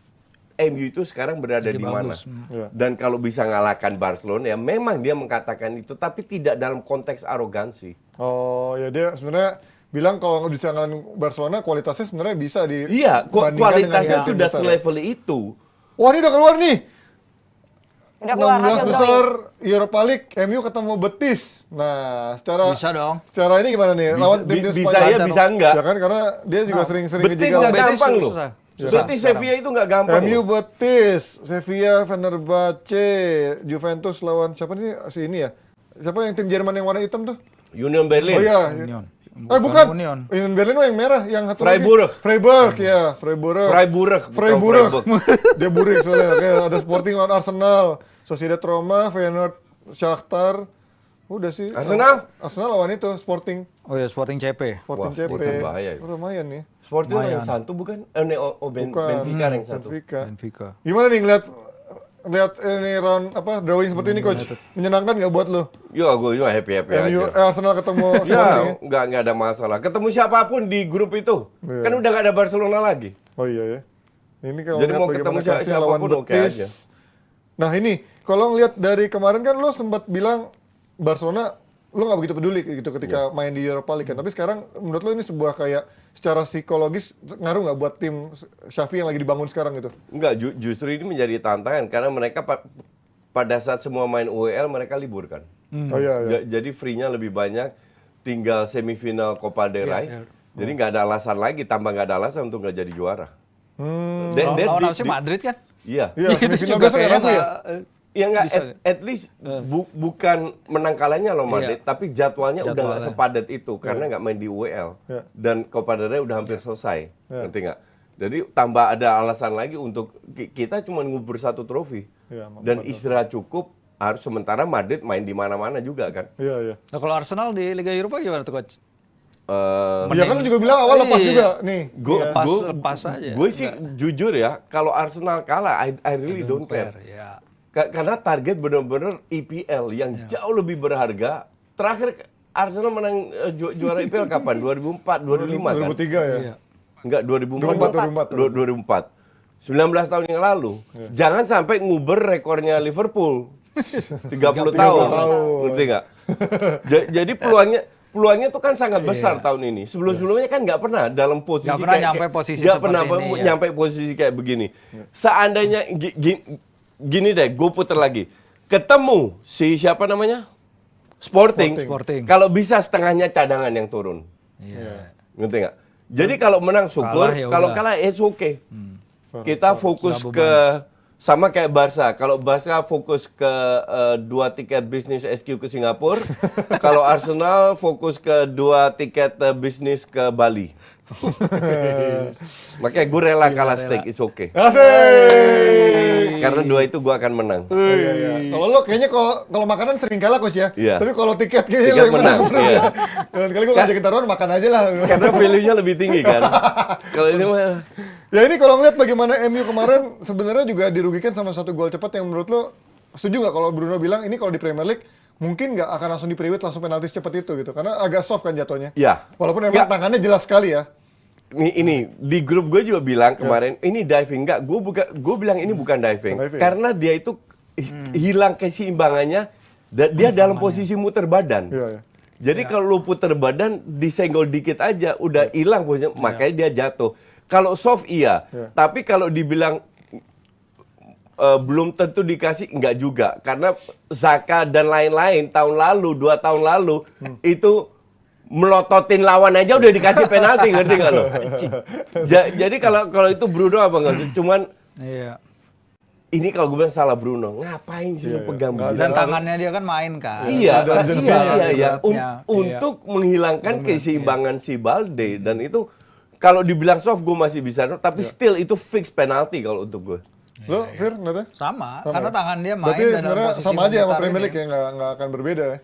MU itu sekarang berada Jadi di mana. bagus. Iya. Dan kalau bisa ngalahkan Barcelona, ya memang dia mengatakan itu, tapi tidak dalam konteks arogansi. Oh ya, dia sebenarnya bilang kalau nggak bisa ngalahin Barcelona kualitasnya sebenarnya bisa di Iya, bandingkan dengan kualitasnya yang tim sudah besar ya. selevel itu. Wah, ini udah keluar nih. Udah keluar 16 hasil besar drawing. Europa League, MU ketemu Betis. Nah, Bisa dong. secara ini gimana nih? Lawan tim-tim Bisa Spanyol. ya, bisa enggak. Ya kan, karena dia juga sering-sering Betis ngejegal. nggak Betis gampang loh. susah. Betis Sevilla itu nggak gampang. MU loh. Betis, Sevilla, Fenerbahce, Juventus lawan siapa nih si ini ya? Siapa yang tim Jerman yang warna hitam tuh? Union Berlin. Oh iya. Union. Bukan. Union. Union Berlin mah yang merah, yang satu Freiburg. lagi. Freiburg, ya. Freiburg. Freiburg. bukan Freiburg. Freiburg. Dia burik soalnya. Oke, ada Sporting lawan Arsenal, Sociedad Roma, Feyenoord, Shakhtar. Udah sih. Arsenal? Arsenal lawan itu Sporting. Oh ya, Sporting CP. Sporting Wah, CP. Sporting bahaya itu. Oh, lumayan nih. Sporting Lumayan. yang satu bukan? Bukan. Benfica yang satu. Benfica. Gimana nih ngeliat ini round drawing seperti ini coach? Menyenangkan nggak buat lo? Ya, gue juga happy MU aja. Arsenal ketemu Sporting. Ya, nggak ada masalah. Ketemu siapapun di grup itu, Iya. kan udah nggak ada Barcelona lagi. Oh iya ya. Ini kalau Jadi lihat mau bagaimana ketemu Chelsea lawan siapapun oke Betis. aja. Nah ini, kalau ngelihat dari kemarin kan lo sempat bilang Barcelona lo nggak begitu peduli gitu ketika main di Europa League kan. Tapi sekarang menurut lo ini sebuah kayak secara psikologis ngaruh nggak buat tim Xavi yang lagi dibangun sekarang gitu? Enggak, justru ini menjadi tantangan karena mereka pada saat semua main UEL mereka libur kan. Oh iya, iya. Jadi free-nya lebih banyak, tinggal semifinal Copa del Rey. Jadi nggak ada alasan lagi, tambah nggak ada alasan untuk nggak jadi juara. Lawan apa sih Madrid kan? Iya. Iya, Itu semifinal juga besok ya, kayaknya Rabu ya? Ya nggak, Bisa. at least bukan menang kalahnya loh Madrid, tapi jadwalnya udah nggak sepadat itu karena nggak main di UEL Iya. dan Copa del Rey udah hampir selesai, ngerti nggak? Jadi tambah ada alasan lagi untuk kita cuma ngubur satu trofi Iya, dan istirahat cukup. Harus sementara Madrid main di mana-mana juga kan. Iya, iya. Nah, kalau Arsenal di Liga Eropa gimana tuh coach? Iya kan lo juga bilang awal lepas Iya. juga nih. Lepas aja. Gue sih jujur ya, kalau Arsenal kalah, I really don't care. Ya. Karena target bener-bener EPL yang jauh lebih berharga. Terakhir Arsenal menang juara EPL kapan? 2004, 2005 kan? 2003 ya. Iya. Enggak, 2004. 19 tahun yang lalu. Jangan sampai nguber rekornya Liverpool. 30 tahun. Ngerti nggak? Jadi peluangnya tuh kan sangat besar tahun ini. Sebelum-sebelumnya kan nggak pernah dalam posisi Nggak pernah nyampe posisi nggak pernah seperti ini, ya. nyampe posisi kayak begini. Seandainya gini deh, gue puter lagi. Ketemu si siapa namanya? Sporting. Kalau bisa setengahnya cadangan yang turun. Iya. Ngerti nggak? Jadi kalau menang syukur, Kalah ya kalau udah. kalah it's okay. Kita fokus ke sama kayak Barca. Kalau Barca fokus ke 2 tiket bisnis SQ ke Singapura, kalau Arsenal fokus ke 2 tiket bisnis ke Bali. Makanya gue rela kalah steak, it's okay. Asik. Karena 2 itu gue akan menang. Iya, iya. Kalau lo kayaknya kalau makanan sering kalah coach ya. Iya. Tapi kalau tiket kayaknya Tiket lo yang menang. menang, iya. Dan kali gue ngajakin taruhan makan aja lah. Karena value-nya lebih tinggi kan. Kalau ini mah Ya ini kalau ngeliat bagaimana MU kemarin sebenarnya juga dirugikan sama satu gol cepat yang menurut lo setuju nggak kalau Bruno bilang ini kalau di Premier League mungkin nggak akan langsung di-prewit langsung penalti secepat itu gitu karena agak soft kan jatuhnya. ya. Walaupun emang tangannya jelas sekali ya. Ini di grup gue juga bilang kemarin ini diving enggak, gue bilang ini bukan diving, diving. karena dia itu hilang keseimbangannya dia dalam posisi muter badan. Iya, iya. Jadi kalau lu puter badan disenggol dikit aja udah hilang posisinya, makanya dia jatuh. Kalau soft iya, tapi kalau dibilang belum tentu dikasih enggak juga karena Zaka dan lain-lain tahun lalu 2 tahun lalu itu melototin lawan aja udah dikasih penalti, ngerti nggak lo? Jadi kalau itu Bruno apa enggak? Cuman Iya. ini kalau gue bilang salah Bruno, ngapain sih lu pegang begini? Dan tangannya dia kan main kan. Iya, ada urgensinya iya. sebabnya. Untuk menghilangkan keseimbangan si Balde dan itu kalau dibilang soft gue masih bisa, tapi still itu fix penalti kalau untuk gue. Lo, Fir, ngeliatnya? Sama, karena tangan dia main Berarti dan dalam sebenarnya posisi sama aja sama memutar Premier ini. League ya, nggak akan berbeda ya.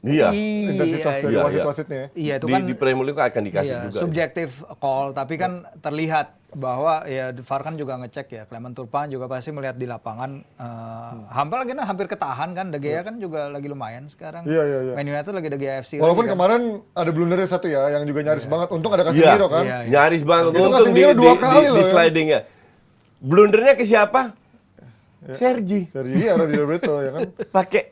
Iya. Intensitas dari Iya, wasit-wasitnya ya. Iya, itu Di, kan di Premier League akan dikasih iya, juga. subjektif call, tapi kan terlihat bahwa ya VAR kan juga ngecek ya. Clement Turpin juga pasti melihat di lapangan hampir ketahan kan. De Gea kan juga lagi lumayan sekarang. Iya, iya, iya. Man United lagi De Gea FC Walaupun lagi kan. kemarin ada blundernya satu ya, yang juga nyaris banget. Untung ada Casemiro kan. Iya. Nyaris banget. Itu Untung Casemiro 2 kali loh di ya. slidingnya. Blundernya ke siapa? Sergi. Sergi ada di Roberto ya kan. Pakai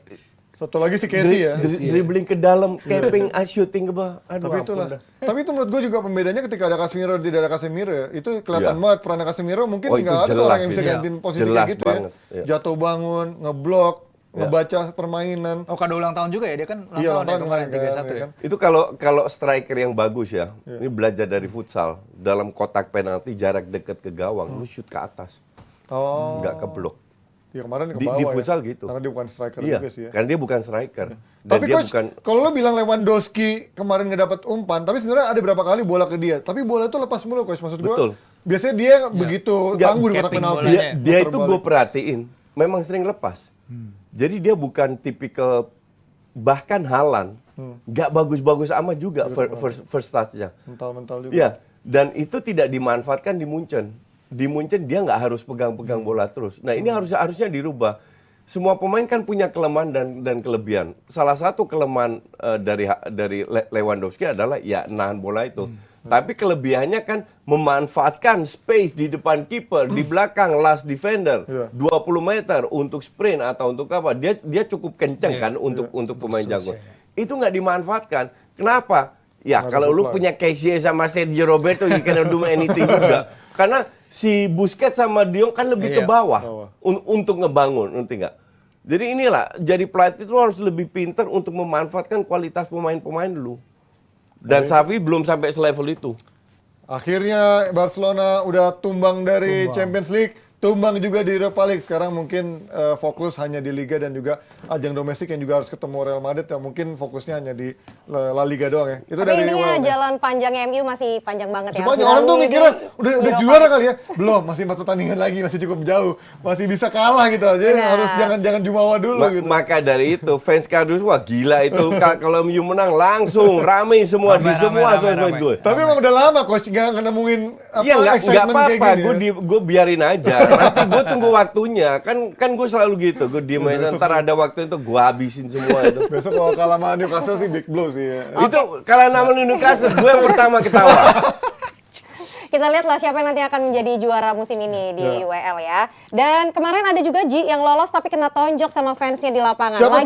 Satu lagi si Casey ya. dribbling ke dalam, capping, shooting ke bawah. Aduh, Tapi ampun itulah. dah. Tapi itu menurut gue juga pembedanya ketika ada Casemiro dan tidak ada Casemiro ya. Itu kelihatan Iya. banget peran Casemiro mungkin Oh, itu nggak ada jelas orang yang bisa itu. gantiin posisi Jelas kayak gitu banget, ya. iya. Jatuh bangun, ngeblok, ngebaca permainan. Oh, kado ulang tahun juga ya, dia kan ulang Iya, tahun ulang ya tahun kemarin kemarin 31 kan, ya. ya kan. Itu kalau striker yang bagus ya, ini belajar dari futsal. Dalam kotak penalti jarak dekat ke gawang, lu shoot ke atas, Oh. nggak ke blok. Ya kemarin ke Di bawah futsal ya. gitu. Karena dia bukan striker Iya, juga sih ya. karena dia bukan striker. Dan Tapi dia coach, bukan kalau lo bilang Lewandowski kemarin ngedapat umpan, tapi sebenarnya ada berapa kali bola ke dia. Tapi bola itu lepas mulu coach, maksud gua. Betul. Biasanya dia begitu Nggak, tangguh di kotak capping penalti. bolanya. dia Muter itu balik. gue perhatiin, memang sering lepas. Jadi dia bukan tipikal, bahkan Haaland, nggak bagus-bagus amat juga first touch-nya. Mental-mental juga. Iya, dan itu tidak dimanfaatkan di Munchen. Di Munchen dia nggak harus pegang-pegang bola terus. Nah ini harusnya dirubah. Semua pemain kan punya kelemahan dan kelebihan. Salah satu kelemahan dari Lewandowski adalah ya nahan bola itu. Tapi kelebihannya kan memanfaatkan space di depan kiper, di belakang last defender, 20 meter untuk sprint atau untuk apa. Dia cukup kenceng kan untuk pemain jago. Itu nggak dimanfaatkan. Kenapa? Ya kalau lu punya Kessie sama Sergio Roberto, you cannot do anything juga. Karena si Busquets sama De Jong kan lebih ke bawah untuk ngebangun, ngerti nggak? Jadi inilah, jadi pelatih itu harus lebih pintar untuk memanfaatkan kualitas pemain-pemain dulu. Dan Xavi belum sampai selevel itu. Akhirnya Barcelona udah tumbang dari Champions League, tumbang juga di Europa League. Sekarang mungkin fokus hanya di Liga dan juga ajang domestik yang juga harus ketemu Real Madrid yang mungkin fokusnya hanya di La Liga doang ya. Itu Tapi dari intinya Wales. jalan panjangnya MU masih panjang banget ya. Semuanya Harus orang tuh melalui mikirnya di udah Europa juara League. kali ya. Belum, masih 4 pertandingan lagi, masih cukup jauh. Masih bisa kalah gitu aja. Harus jangan jumawa dulu gitu. Maka dari itu fans kardus wah gila itu kalau MU menang langsung rame semua di semua sosmed gue. Tapi emang udah lama coach nggak nemuin apa Iya nggak excitement kayak apa-apa, gini. gue biarin aja. Nanti gue tunggu waktunya. Kan gue selalu gitu. Gue diem aja. Ntar ada waktu itu gue habisin semua itu. Besok kalau kalah sama Newcastle sih big blow sih ya. Itu kalau nama Newcastle gue yang pertama ketawa. Kita lihat lah siapa yang nanti akan menjadi juara musim ini di WL ya. Dan kemarin ada juga Ji yang lolos tapi kena tonjok sama fansnya di lapangan. Siapa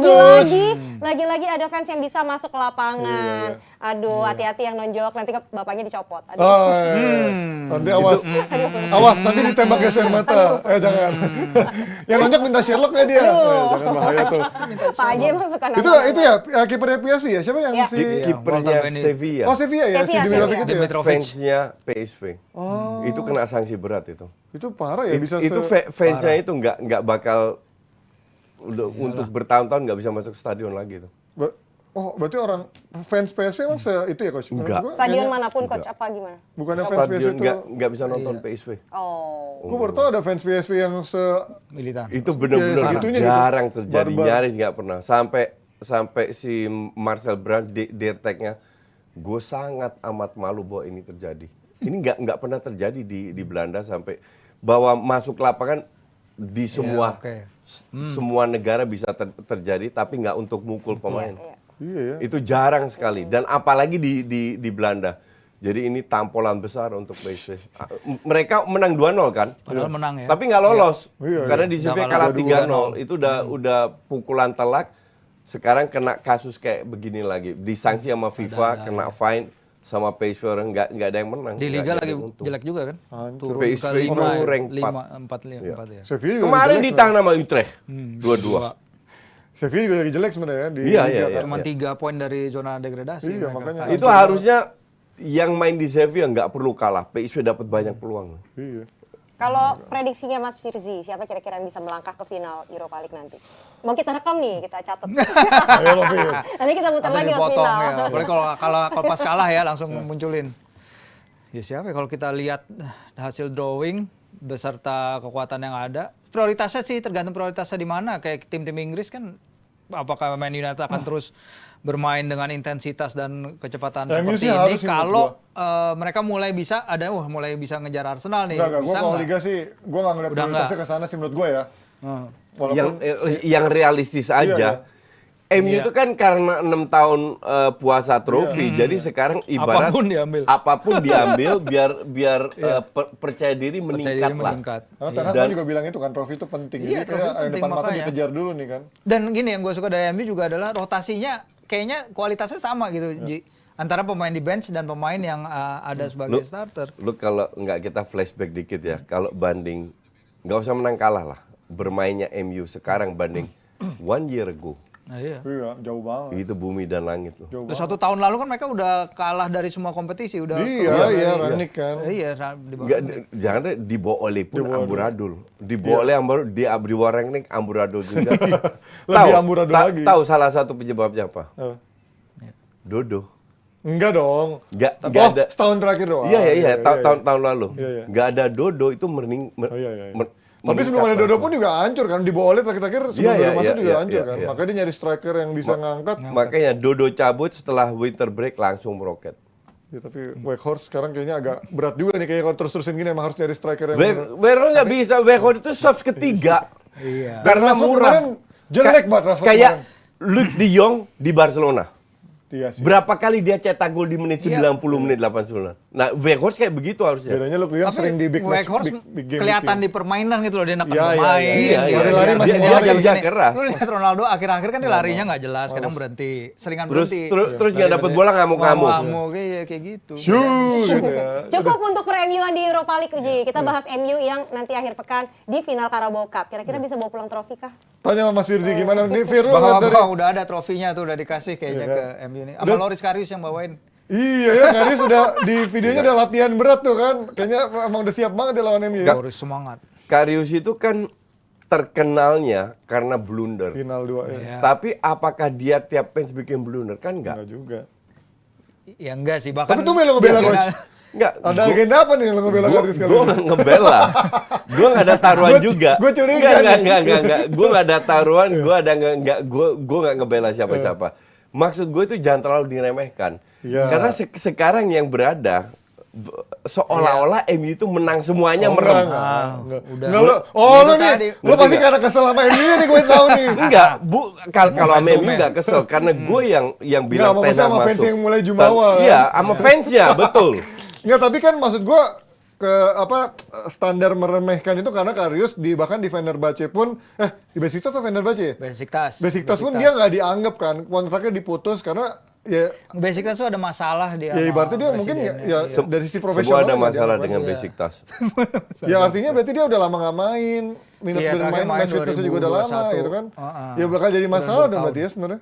Lagi-lagi ada fans yang bisa masuk ke lapangan. Aduh, hati-hati yang nonjok, nanti bapaknya dicopot. Aduh. Oh, iya. Nanti awas nanti ditembak geser mata. Jangan. Yang nonjok minta Sherlock nggak dia? Jangan bahaya tuh. Pak Aji emang suka nama. Itu ya kipernya PSV ya? Siapa yang Ya. si Kipernya Walter Sevilla. Oh Sevilla ya, si Sevilla, Dimitrovic Sevilla. itu ya? Dimitrovic. Fansnya PSV. Itu kena sanksi berat itu. Itu parah ya bisa Itu fansnya itu nggak bakal untuk bertahun-tahun nggak bisa masuk stadion lagi tuh. berarti orang fans PSV emang itu ya coach? Menurut Enggak. gua Stadion kayaknya manapun coach apa gimana? bukannya fans PSV Stadion itu. nggak bisa nonton PSV. Oh. Gue baru tau ada fans PSV yang Militan. Itu benar-benar segitunya gitu. jarang terjadi, Barbar. nyaris nggak pernah. Sampai si Marcel Brands dirteknya, gue sangat amat malu bahwa ini terjadi. Ini nggak pernah terjadi di Belanda sampai bahwa masuk lapangan di semua semua negara bisa terjadi, tapi nggak untuk mukul pemain. Iya ya. Itu jarang sekali dan apalagi di Belanda. Jadi ini tampolan besar untuk PSV. Mereka menang 2-0 kan? Padahal menang ya. Tapi nggak lolos. Iya, Karena iya. di CV Nggak kalah kalah 3-0. Itu udah pukulan telak. Sekarang kena kasus kayak begini lagi. Disanksi sama FIFA, kena fine sama PSV orang nggak ada yang menang. Di Nggak Liga ada lagi yang untung. jelek juga kan? Hancur. Turun PSV ke itu rank 4 ya. Sevilla juga Kemarin lagi jelek ditahan sama Utrecht. 2-2. Sevilla juga lagi jelek sebenarnya ya di Iya, Liga iya, kan. iya. Cuman 3 poin dari zona degradasi. Iya, mereka. makanya. Itu harusnya yang main di Sevilla nggak perlu kalah. PSV dapat banyak peluang. Iya. Kalau prediksinya Mas Firzi, siapa kira-kira yang bisa melangkah ke final Europa League nanti? Mau kita rekam nih, kita catat. Ayo Mas Fir. Nanti kita muter Atau lagi ke dipotong final. ya. Apalagi kalau pas kalah ya langsung munculin. Ya siapa ya kalau kita lihat hasil drawing beserta kekuatan yang ada, prioritasnya sih tergantung prioritasnya di mana. Kayak tim-tim Inggris kan apakah Man United akan terus bermain dengan intensitas dan kecepatan MU seperti sih ini harus sih kalau mereka mulai bisa mulai bisa ngejar Arsenal nih. Enggak, gue Bisa kalau nggak? Liga sih, gue nggak ngeliat Udah prioritasnya ke sana sih menurut gue ya. Walaupun Yang realistis aja. MU itu kan karena 6 tahun puasa trofi, jadi sekarang ibarat Apapun diambil. biar percaya diri meningkat lah. karena Ten Hag kan juga bilang itu kan trofi itu penting. Iya, Jadi kayak trofi penting, depan mata makanya. dikejar dulu nih kan. Dan gini yang gue suka dari MU juga adalah rotasinya kayaknya kualitasnya sama gitu, Ji. Antara pemain di bench dan pemain yang ada sebagai starter. Lu kalau nggak kita flashback dikit ya, kalau banding nggak usah menang kalah lah, bermainnya MU sekarang banding 1 year ago. Nah, iya. Iya, jauh banget. Itu bumi dan langit loh. Jauh Terus 1 tahun lalu kan mereka udah kalah dari semua kompetisi, udah Iya, keluar iya, dari- Rangnick kan. Iya, di bawah. Nggak, jangan deh, dibawa oleh pun amburadul. Dibawa oleh amburadul, di Warengnik amburadul juga. Lebih amburadul lagi. Tahu salah satu penyebabnya apa? Oh. Dodo. Enggak dong. Nggak Oh, ada. setahun terakhir doang. Iya. Tahun lalu. Iya. Nggak ada Dodo itu Iya. Tapi sebelum ada Dodo pun juga hancur kan, dibawa oleh terakhir sebelum Iya, Dodo masuk juga iya, hancur iya, kan. iya. Makanya dia nyari striker yang bisa ngangkat. Makanya Dodo cabut setelah winter break langsung meroket. Ya, tapi Weghorst sekarang kayaknya agak berat juga nih, kayak kalau terus-terusin gini emang harus nyari striker yang Weghorst nggak bisa, Weghorst itu sub ketiga. Iya. Karena Transfer murah. kemarin jelek banget transfer Kayak kemarin. Luc de Jong di Barcelona. Iya sih. Berapa kali dia cetak gol di menit Iya. 90, menit 89. Nah, Weghorst kayak begitu harusnya. Bedanya Luke de Jong sering di big match, Weghorst big game. kelihatan di permainan gitu loh, dia neken Iya, iya, pemain. iya. Iya, iya. Lari-lari masih Dia lari. kerja keras. Lu lihat Ronaldo akhir-akhir kan dia larinya nggak jelas, kadang berhenti, seringan Terus berhenti. terus nggak dapat bola ngamuk-ngamuk. Ngamuk, kayak gitu. Shoo, gitu ya. Cukup untuk per-MU-an di Europa League, Ji. Kita bahas MU yang nanti akhir pekan di final Carabao Cup. Kira-kira bisa bawa pulang trofi kah? Tanya sama Mas Firzi gimana nih Fir, lu lihat dari Bahwa udah ada trofinya tuh, udah dikasih kayaknya ke MU ini. Sama Loris Karius yang bawain. Iya ya, Karius sudah di videonya udah latihan berat tuh kan. Kayaknya emang udah siap banget dia lawan MU. Ya. Loris semangat. Karius itu kan terkenalnya karena blunder. Final 2 ya. Iya. Tapi apakah dia tiap match bikin blunder? Kan enggak. Enggak juga. Ya enggak sih, bahkan Tapi tuh lo ngebela dia coach. final- Enggak. Ada agenda apa nih lo ngebela Karius kali Gue ini? nggak ngebela. Gue nggak ada taruhan juga. Gua curiga Enggak. Gue nggak ada taruhan. Gue nggak ngebela siapa-siapa. Maksud gue itu jangan terlalu diremehkan. Iya. Karena sekarang yang berada seolah-olah MU itu menang semuanya merem. udah. Enggak lo. Oh Itu lo nih. tadi. Lo pasti karena kesel sama MU nih gue tahu nih. Enggak, kalau sama MU enggak kesel karena gue yang bilang Nggak, maksudnya Ten Hag sama fans masuk. yang mulai jumawa, kan? Iya, sama fansnya, betul. Enggak, tapi kan maksud gua standar meremehkan itu karena Karius bahkan di Fenerbahce pun di Besiktas atau Fenerbahce ya? Besiktas pun dia nggak dianggap kan, kontraknya diputus karena ya Besiktas tuh ada masalah dia. ya sama ibaratnya dia mungkin presidennya. ya dari sisi Semua profesional ada nggak masalah dianggap dengan kan. Besiktas. Ya artinya berarti dia udah lama nggak main, minat Iya, bermain terakhir main match fitness juga udah lama 2021. gitu kan. Heeh. Ya bakal jadi masalah dong 2 berarti ya sebenarnya.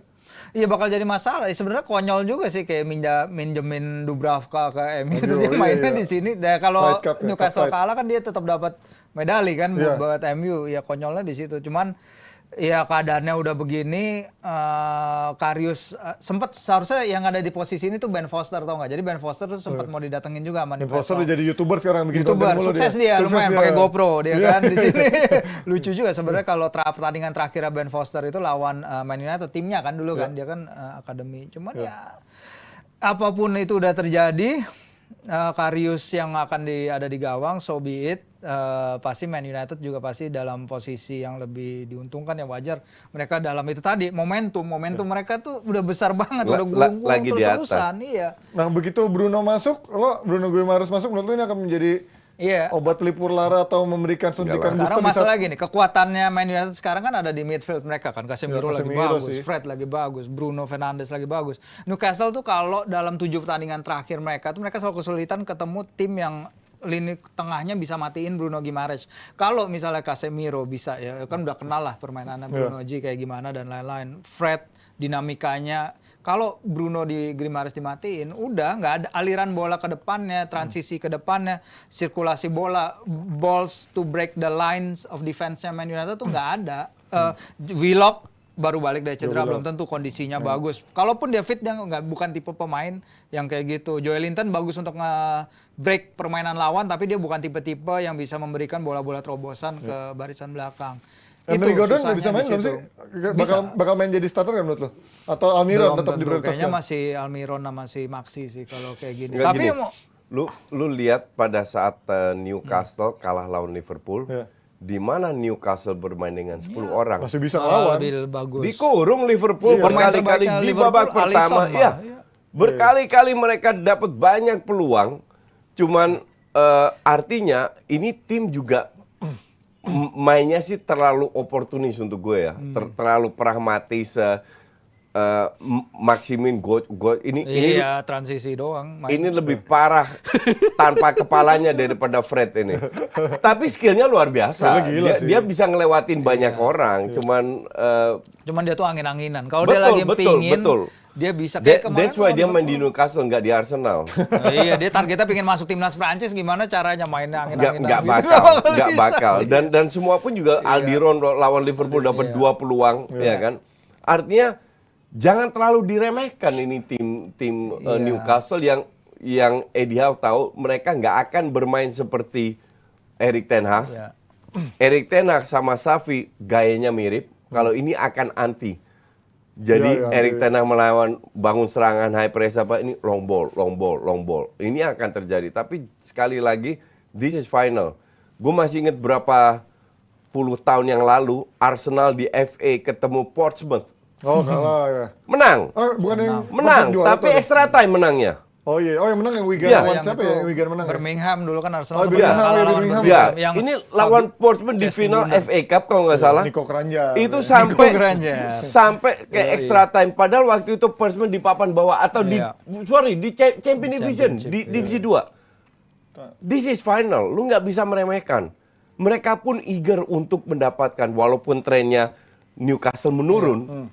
Iya bakal jadi masalah. Sebenarnya konyol juga sih kayak minjemin Dubravka ke MU itu Aduh, dia mainnya iya. di sini. Dan kalau Fight Cup ya, Newcastle Cup fight. kalah kan dia tetap dapat medali kan Iya. buat MU. Ya konyolnya di situ. Cuman ya keadaannya udah begini, Karius sempat seharusnya yang ada di posisi ini tuh Ben Foster tau nggak? Jadi Ben Foster tuh sempat mau didatengin juga sama Dan Foster Newcastle. udah jadi YouTuber sekarang bikin YouTuber konten mulu sukses dia Sukses lumayan pakai GoPro dia Iya. kan di sini. Lucu juga sebenarnya kalau pertandingan terakhir Ben Foster itu lawan Man United timnya kan dulu kan dia kan akademi. Cuman ya apapun itu udah terjadi, Karius yang akan ada di gawang, so be it. Pasti Man United juga pasti dalam posisi yang lebih diuntungkan, ya wajar mereka dalam itu tadi momentum mereka tuh udah besar banget, udah gulung-gulung lagi di atas. terus-terusan. Iya. Nah begitu Bruno masuk, Bruno Guimaraes masuk, menurut lo ini akan menjadi Iya. obat pelipur lara atau memberikan suntikan booster Sekarang di saat masalah gini, kekuatannya Man United sekarang kan ada di midfield mereka kan. Casemiro Ya, lagi Casemiro bagus, sih. Fred lagi bagus, Bruno Fernandes lagi bagus. Newcastle tuh kalau dalam 7 pertandingan terakhir mereka selalu kesulitan ketemu tim yang lini tengahnya bisa matiin Bruno Guimaraes. Kalau misalnya Casemiro bisa, ya kan udah kenal lah permainannya Bruno G kayak gimana dan lain-lain. Fred dinamikanya, kalau Bruno di Guimaraes dimatiin, udah nggak ada aliran bola ke depannya, transisi ke depannya, sirkulasi bola, balls to break the lines of defense-nya Man United tuh nggak ada. Willock baru balik dari cedera, belum tentu kondisinya bagus. Kalaupun dia fit, dia bukan tipe pemain yang kayak gitu. Joelinton bagus untuk nge-break permainan lawan, tapi dia bukan tipe-tipe yang bisa memberikan bola-bola terobosan ke barisan belakang. Henry Gordon susahnya nggak bisa main di belum situ. sih? Bakal main jadi starter nggak menurut lo? Atau Almiron Belum tetap tentu. diprioritaskan? Kayaknya masih Almiron sama si Maxi sih kalau kayak gini. Nggak, Tapi gini, mau lu lihat pada saat Newcastle kalah lawan Liverpool, Iya. di mana Newcastle bermain dengan 10 orang. Masih bisa ngelawan. lebih bagus. Dikurung Liverpool Iya. berkali-kali Pemain terbaiknya di Liverpool, babak pertama. Alisson, Ya, Iya. berkali-kali mereka dapat banyak peluang. Cuman artinya ini tim juga mainnya sih terlalu oportunis untuk gue ya. Terlalu pragmatis. Maksimin ini Iya, transisi doang. ini lebih parah tanpa kepalanya daripada Fred ini. Tapi skillnya luar biasa. Skillnya gila sih. Dia bisa ngelewatin banyak orang. Cuman dia tuh angin-anginan. Kalau Betul, dia lagi betul, pingin, betul. dia bisa kayak kemarin. That's why dia main di Liverpool. Newcastle, nggak di Arsenal. Iya, dia targetnya pengen masuk timnas Prancis, gimana caranya mainnya angin-anginan Nggak gitu. bakal, nggak bakal. Dan semua pun juga Almiron lawan Liverpool dapat 2 peluang, ya kan. Artinya jangan terlalu diremehkan ini tim Newcastle yang Eddie Howe tahu mereka nggak akan bermain seperti Erik ten Hag. Iya. Erik ten Hag sama Xavi gayanya mirip. Kalau ini akan anti. Jadi Iya, Erik ten Hag melawan bangun serangan high press apa ini long ball. Ini akan terjadi. Tapi sekali lagi this is final. Gue masih ingat berapa puluh tahun yang lalu Arsenal di FA ketemu Portsmouth. Oh, kalah ya. Menang. Oh, bukan yang Menang, juara tapi tuh. extra time menangnya. Oh iya, yang menang yang Wigan Iya. lawan Yang siapa itu ya? Yang Wigan menang. Ya? Birmingham dulu kan Arsenal Oh, sempat Birmingham, kalah ya, lawan Birmingham. Birmingham. Ya, Yang ini lawan Portsmouth di Justin final Luna. FA Cup kalau nggak salah. Nico Kranjcar. Itu Ya. sampai Kranjcar. sampai ke extra time. Padahal waktu itu Portsmouth di papan bawah atau Iya. di Champion Division, di Divisi 2. This is final. Lu nggak bisa meremehkan. Mereka pun eager untuk mendapatkan, walaupun trennya Newcastle menurun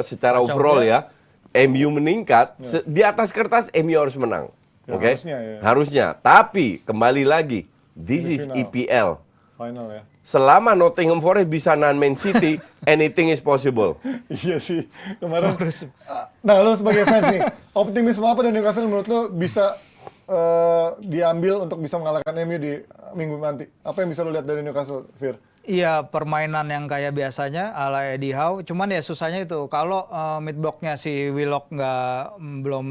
secara overall ya. MU meningkat, di atas kertas MU harus menang. Ya, Oke? harusnya, ya. Harusnya. Tapi kembali lagi, this Ini is final. EPL. Final ya. Selama Nottingham Forest bisa nahan Man City, anything is possible. Iya sih. Kemarin. Nah, lu sebagai fans nih, optimisme apa dari Newcastle menurut lu bisa diambil untuk bisa mengalahkan MU di minggu nanti? Apa yang bisa lu lihat dari Newcastle, Fir? Iya, permainan yang kayak biasanya ala Eddie Howe. Cuman ya susahnya itu kalau mid blocknya si Willock belum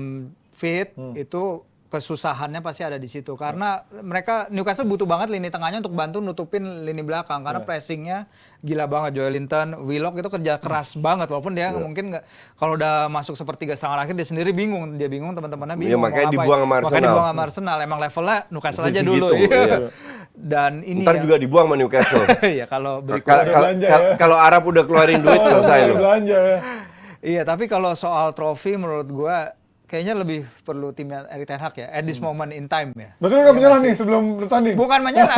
fit, itu kesusahannya pasti ada di situ. Karena mereka Newcastle butuh banget lini tengahnya untuk bantu nutupin lini belakang. Karena pressingnya gila banget. Joelinton, Willock itu kerja keras banget. Walaupun dia mungkin nggak, kalau udah masuk sepertiga serangan akhir dia sendiri bingung. Dia bingung, teman-temannya bingung. makanya mau ngapain. dibuang sama Makanya Arsenal. dibuang sama Arsenal. Emang levelnya Newcastle aja Segitu, dulu. iya. Dan ini Ntar juga dibuang sama Newcastle. ya kalau berikut. belanja ya. Kalau Arab udah keluarin duit selesai Mulai loh. belanja ya. Iya, tapi kalau soal trofi menurut gua kayaknya lebih perlu timnya Erik ten Hag ya, at this moment in time ya. Berarti lu nggak menyerah nih sebelum bertanding? Bukan menyerah,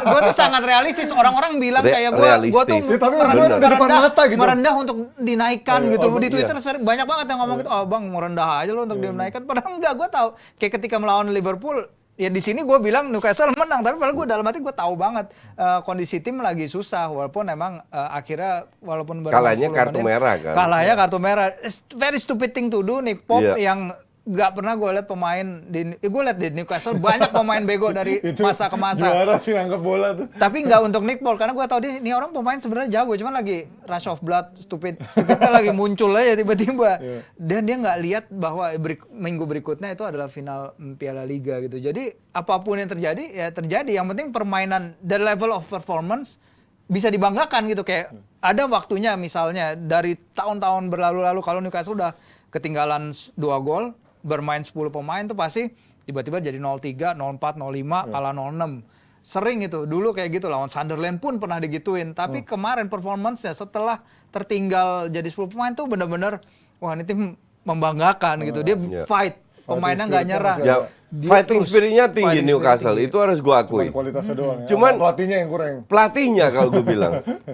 gua tuh sangat realistis. Orang-orang bilang kayak gua tuh Realistis. Ya, tapi maksud gua udah depan mata gitu. merendah untuk dinaikkan gitu. Di Twitter iya. banyak banget yang ngomong gitu, oh bang merendah aja lo untuk dinaikkan. Padahal enggak, gua tahu kayak ketika melawan Liverpool, ya di sini gue bilang Newcastle menang, tapi padahal gue dalam hati gue tahu banget kondisi tim lagi susah, walaupun emang akhirnya walaupun bermain Kalahnya 10 kartu menit, merah kan? kalahnya kartu merah. It's very stupid thing to do. Nick Pope Iya. yang nggak pernah gue lihat pemain gue lihat di Newcastle banyak pemain bego dari Itu masa ke masa. juara sih nangkep bola tuh. Tapi nggak untuk Nick Pope, karena gue tahu dia ini orang pemain sebenarnya jago, cuman lagi rush of blood, stupidnya lagi muncul aja tiba-tiba. Dan dia nggak lihat bahwa minggu berikutnya itu adalah final Piala Liga gitu. Jadi apapun yang terjadi ya terjadi. Yang penting permainan the level of performance bisa dibanggakan gitu. Kayak ada waktunya misalnya dari tahun-tahun berlalu-lalu kalau Newcastle udah ketinggalan 2 gol, bermain 10 pemain tuh pasti tiba-tiba jadi 0-3, 0-4, 0-5, kalah 0-6. Sering itu. Dulu kayak gitu lawan Sunderland pun pernah digituin. Tapi kemarin performance-nya setelah tertinggal jadi 10 pemain tuh benar-benar wah ini tim membanggakan gitu. Dia fight. Pemainnya nggak nyerah. spirit-nya Ya, Dia fighting terus spirit-nya tinggi fighting Newcastle. spirit Itu harus gua akui. Cuman kualitasnya doang ya. Cuman- Pelatihnya yang kurang. Pelatihnya kalau gue bilang.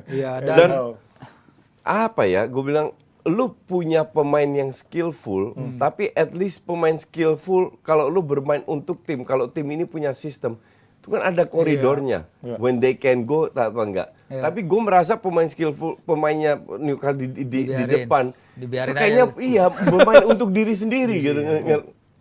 Iya, Dan Oh. apa ya, gue bilang lu punya pemain yang skillful, tapi at least pemain skillful kalau lu bermain untuk tim, kalau tim ini punya sistem, itu kan ada koridornya. Iya. When they can go, apa enggak. Iya. Tapi gue merasa pemain skillful, pemainnya Newcastle di Dibiarin. depan, Dibiarin itu kayaknya aja. iya bermain untuk diri sendiri gitu.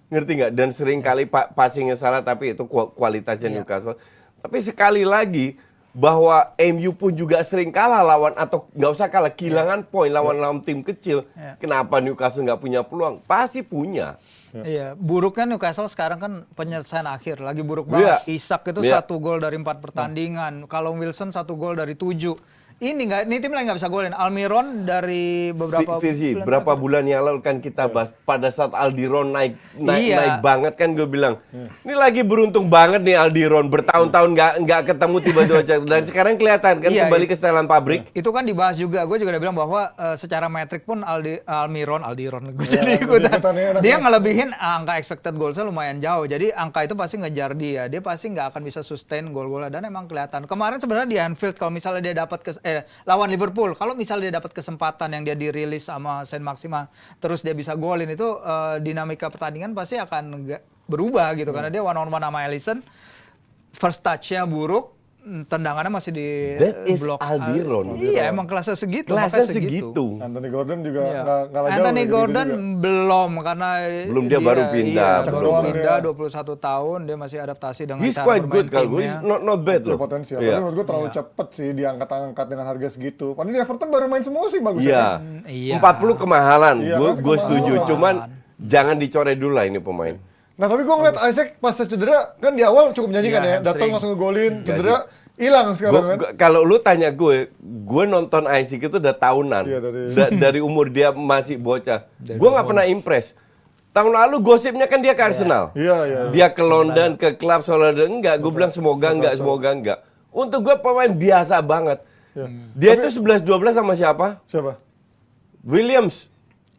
Ngerti nggak? Dan sering kali passingnya salah, tapi itu kualitasnya Newcastle. Tapi sekali lagi, bahwa MU pun juga sering kalah lawan, atau nggak usah kalah, kehilangan poin lawan tim kecil. Kenapa Newcastle nggak punya peluang? Pasti punya. Iya, buruknya Newcastle sekarang kan penyelesaian akhir lagi buruk Iya. banget. Isak itu Iya. 1 gol dari 4 pertandingan. Kalau Wilson 1 gol dari 7. Ini tim lagi nggak bisa golin. Almiron dari beberapa Firzi, berapa bulan yang lalu kan kita bahas pada saat Aldiron naik Iya. naik banget kan, gue bilang ini lagi beruntung banget nih Aldiron, bertahun-tahun nggak ketemu tiba-tiba dan sekarang kelihatan kan Iya, kembali ke setelan pabrik. Itu kan dibahas juga. Gue juga udah bilang bahwa secara metrik pun Aldiron gue jadi ikutan. ikutan ya, Dia ngelebihin angka expected goalsnya lumayan jauh. Jadi angka itu pasti ngejar dia. Dia pasti nggak akan bisa sustain gol-golnya, dan emang kelihatan. Kemarin sebenarnya di Anfield kalau misalnya dia dapat lawan Liverpool, kalau misalnya dia dapat kesempatan yang dia dirilis sama Saint Maxima, terus dia bisa golin, itu dinamika pertandingan pasti akan berubah gitu. Karena dia one on one sama Alisson, first touch-nya buruk, tendangannya masih di That is blok. Aldiron. Iya, emang kelasnya segitu. Kelasnya makanya segitu. Anthony Gordon juga Iya. nggak kalah jauh. Anthony gitu Gordon juga. belum, karena Belum, dia baru pindah, Iya, baru belum. pindah Dia. 21 tahun, dia masih adaptasi dengan He's cara quite bermain good kalau gue, timnya. not bad Punya loh. potensial. Iya. Tapi menurut gue terlalu cepet sih diangkat-angkat dengan harga segitu. Padahal di Everton baru main semusim bagus. Iya. Iya. 40 kemahalan. Iya, Gue kan, setuju. kemahalan. Cuman jangan dicoret dulu lah ini pemain. Nah tapi gue ngeliat Isaac pas cedera kan di awal cukup menjanjikan Iya, ya. Datang hamstring. langsung ngegolin, cedera hilang sekarang kan. Kalau lu tanya gue nonton Isaac itu udah tahunan. Iya, Dari umur dia masih bocah. Gue nggak pernah impress. Tahun lalu gosipnya kan dia ke Arsenal. Iya. Dia ke London, ke klub Solada. Enggak, gue bilang semoga enggak. Untuk gue pemain biasa banget. Iya. Dia itu 11-12 sama siapa? Siapa? Williams.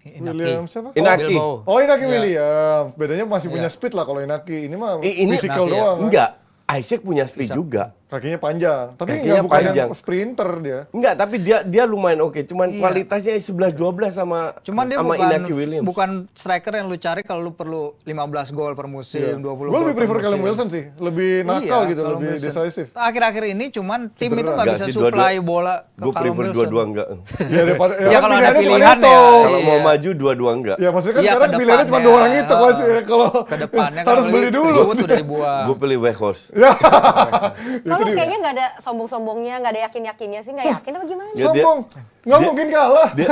William siapa? Inaki. Bilbao. Oh, Inaki Williams. Bedanya masih punya speed lah kalau Inaki. Ini mah Ini physical Inaki, ya. doang. Kan? Enggak. Isaac punya speed juga. Kakinya panjang, tapi Kakinya nggak bukan panjang. yang sprinter dia. Enggak, tapi dia lumayan oke. Cuman Iya. kualitasnya 11-12 sama Cuman dia Inaki Williams. bukan striker yang lu cari kalau lu perlu 15 gol per musim, 20 Gue gol lebih per prefer musim. Callum Wilson sih, lebih nakal Iya, gitu, Callum lebih Wilson. decisive. Akhir-akhir ini cuman tim itu nggak Enggak bisa sih, supply bola ke Gue Callum prefer Wilson. dua-dua enggak. Ya daripada Ya, kalau ada pilihannya cuma pilihan itu. ya. Kalau mau Iya. maju dua-dua enggak. Ya maksudnya kan Iya, sekarang ke pilihannya cuma depannya. dua orang itu Oh. Mas. Ya, kalau Ke depannya harus kalau beli dulu. Greenwood udah dibuang. Gue pilih Weghorst. Ya. Kalau kayaknya nggak ada sombong-sombongnya, nggak ada yakin-yakinnya sih, nggak yakin apa gimana? Ya, dia- Sombong. Nggak mungkin kalah. Dia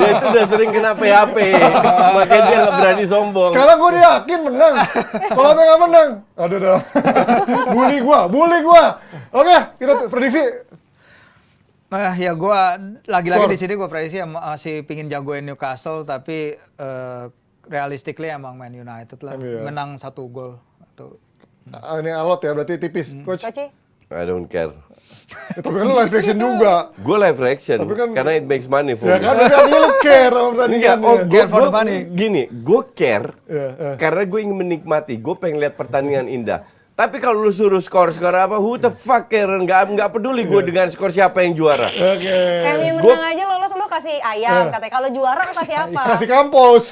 itu udah sering kena PHP. Makanya dia nggak berani sombong. Sekarang gue yakin menang. Kalau sampai nggak menang, aduh dah. bully gua. Oke, kita prediksi. Nah, ya gua lagi-lagi Skor. di sini gua prediksi masih pingin jagoin Newcastle tapi realistically emang Man United lah. MU ya. Menang 1 gol atau Ini alot ya, berarti tipis. Coach, Coach, I don't care. tapi kan lu live action juga. Gue live reaction Tapi kan- karena it makes money for Ya me. kan, berarti artinya lu care sama Enggak, pertandingannya. Care for the money. gini, gue care Iya. karena gue ingin menikmati. Gue pengen lihat pertandingan indah. Tapi kalau lu suruh skor apa, who the fuck care? Nggak peduli gue dengan skor siapa yang juara. Oke. MU menang aja lolos lu kasih ayam katanya. Kalau juara lu kasih apa? Kasih kampus.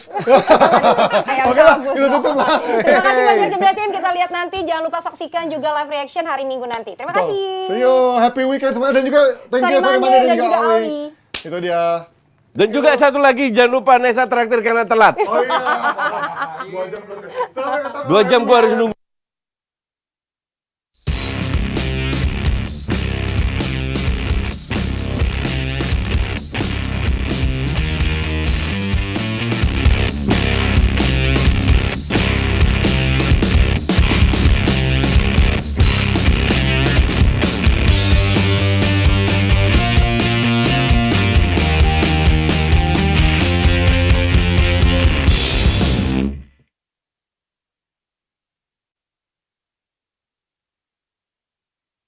Ayam Oke lah, kampus kita dong. tutup lah. Terima kasih banyak Jebret Tim. Kita lihat nanti. Jangan lupa saksikan juga live reaction hari Minggu nanti. Terima kasih. See you, happy weekend semua dan juga thank you Sorry Mane Mane dan juga Ali. Itu dia. Dan juga satu lagi, jangan lupa Nesa traktir karena telat. Oh iya. 2 jam. Sampai ketemu. 2 jam gue harus nunggu.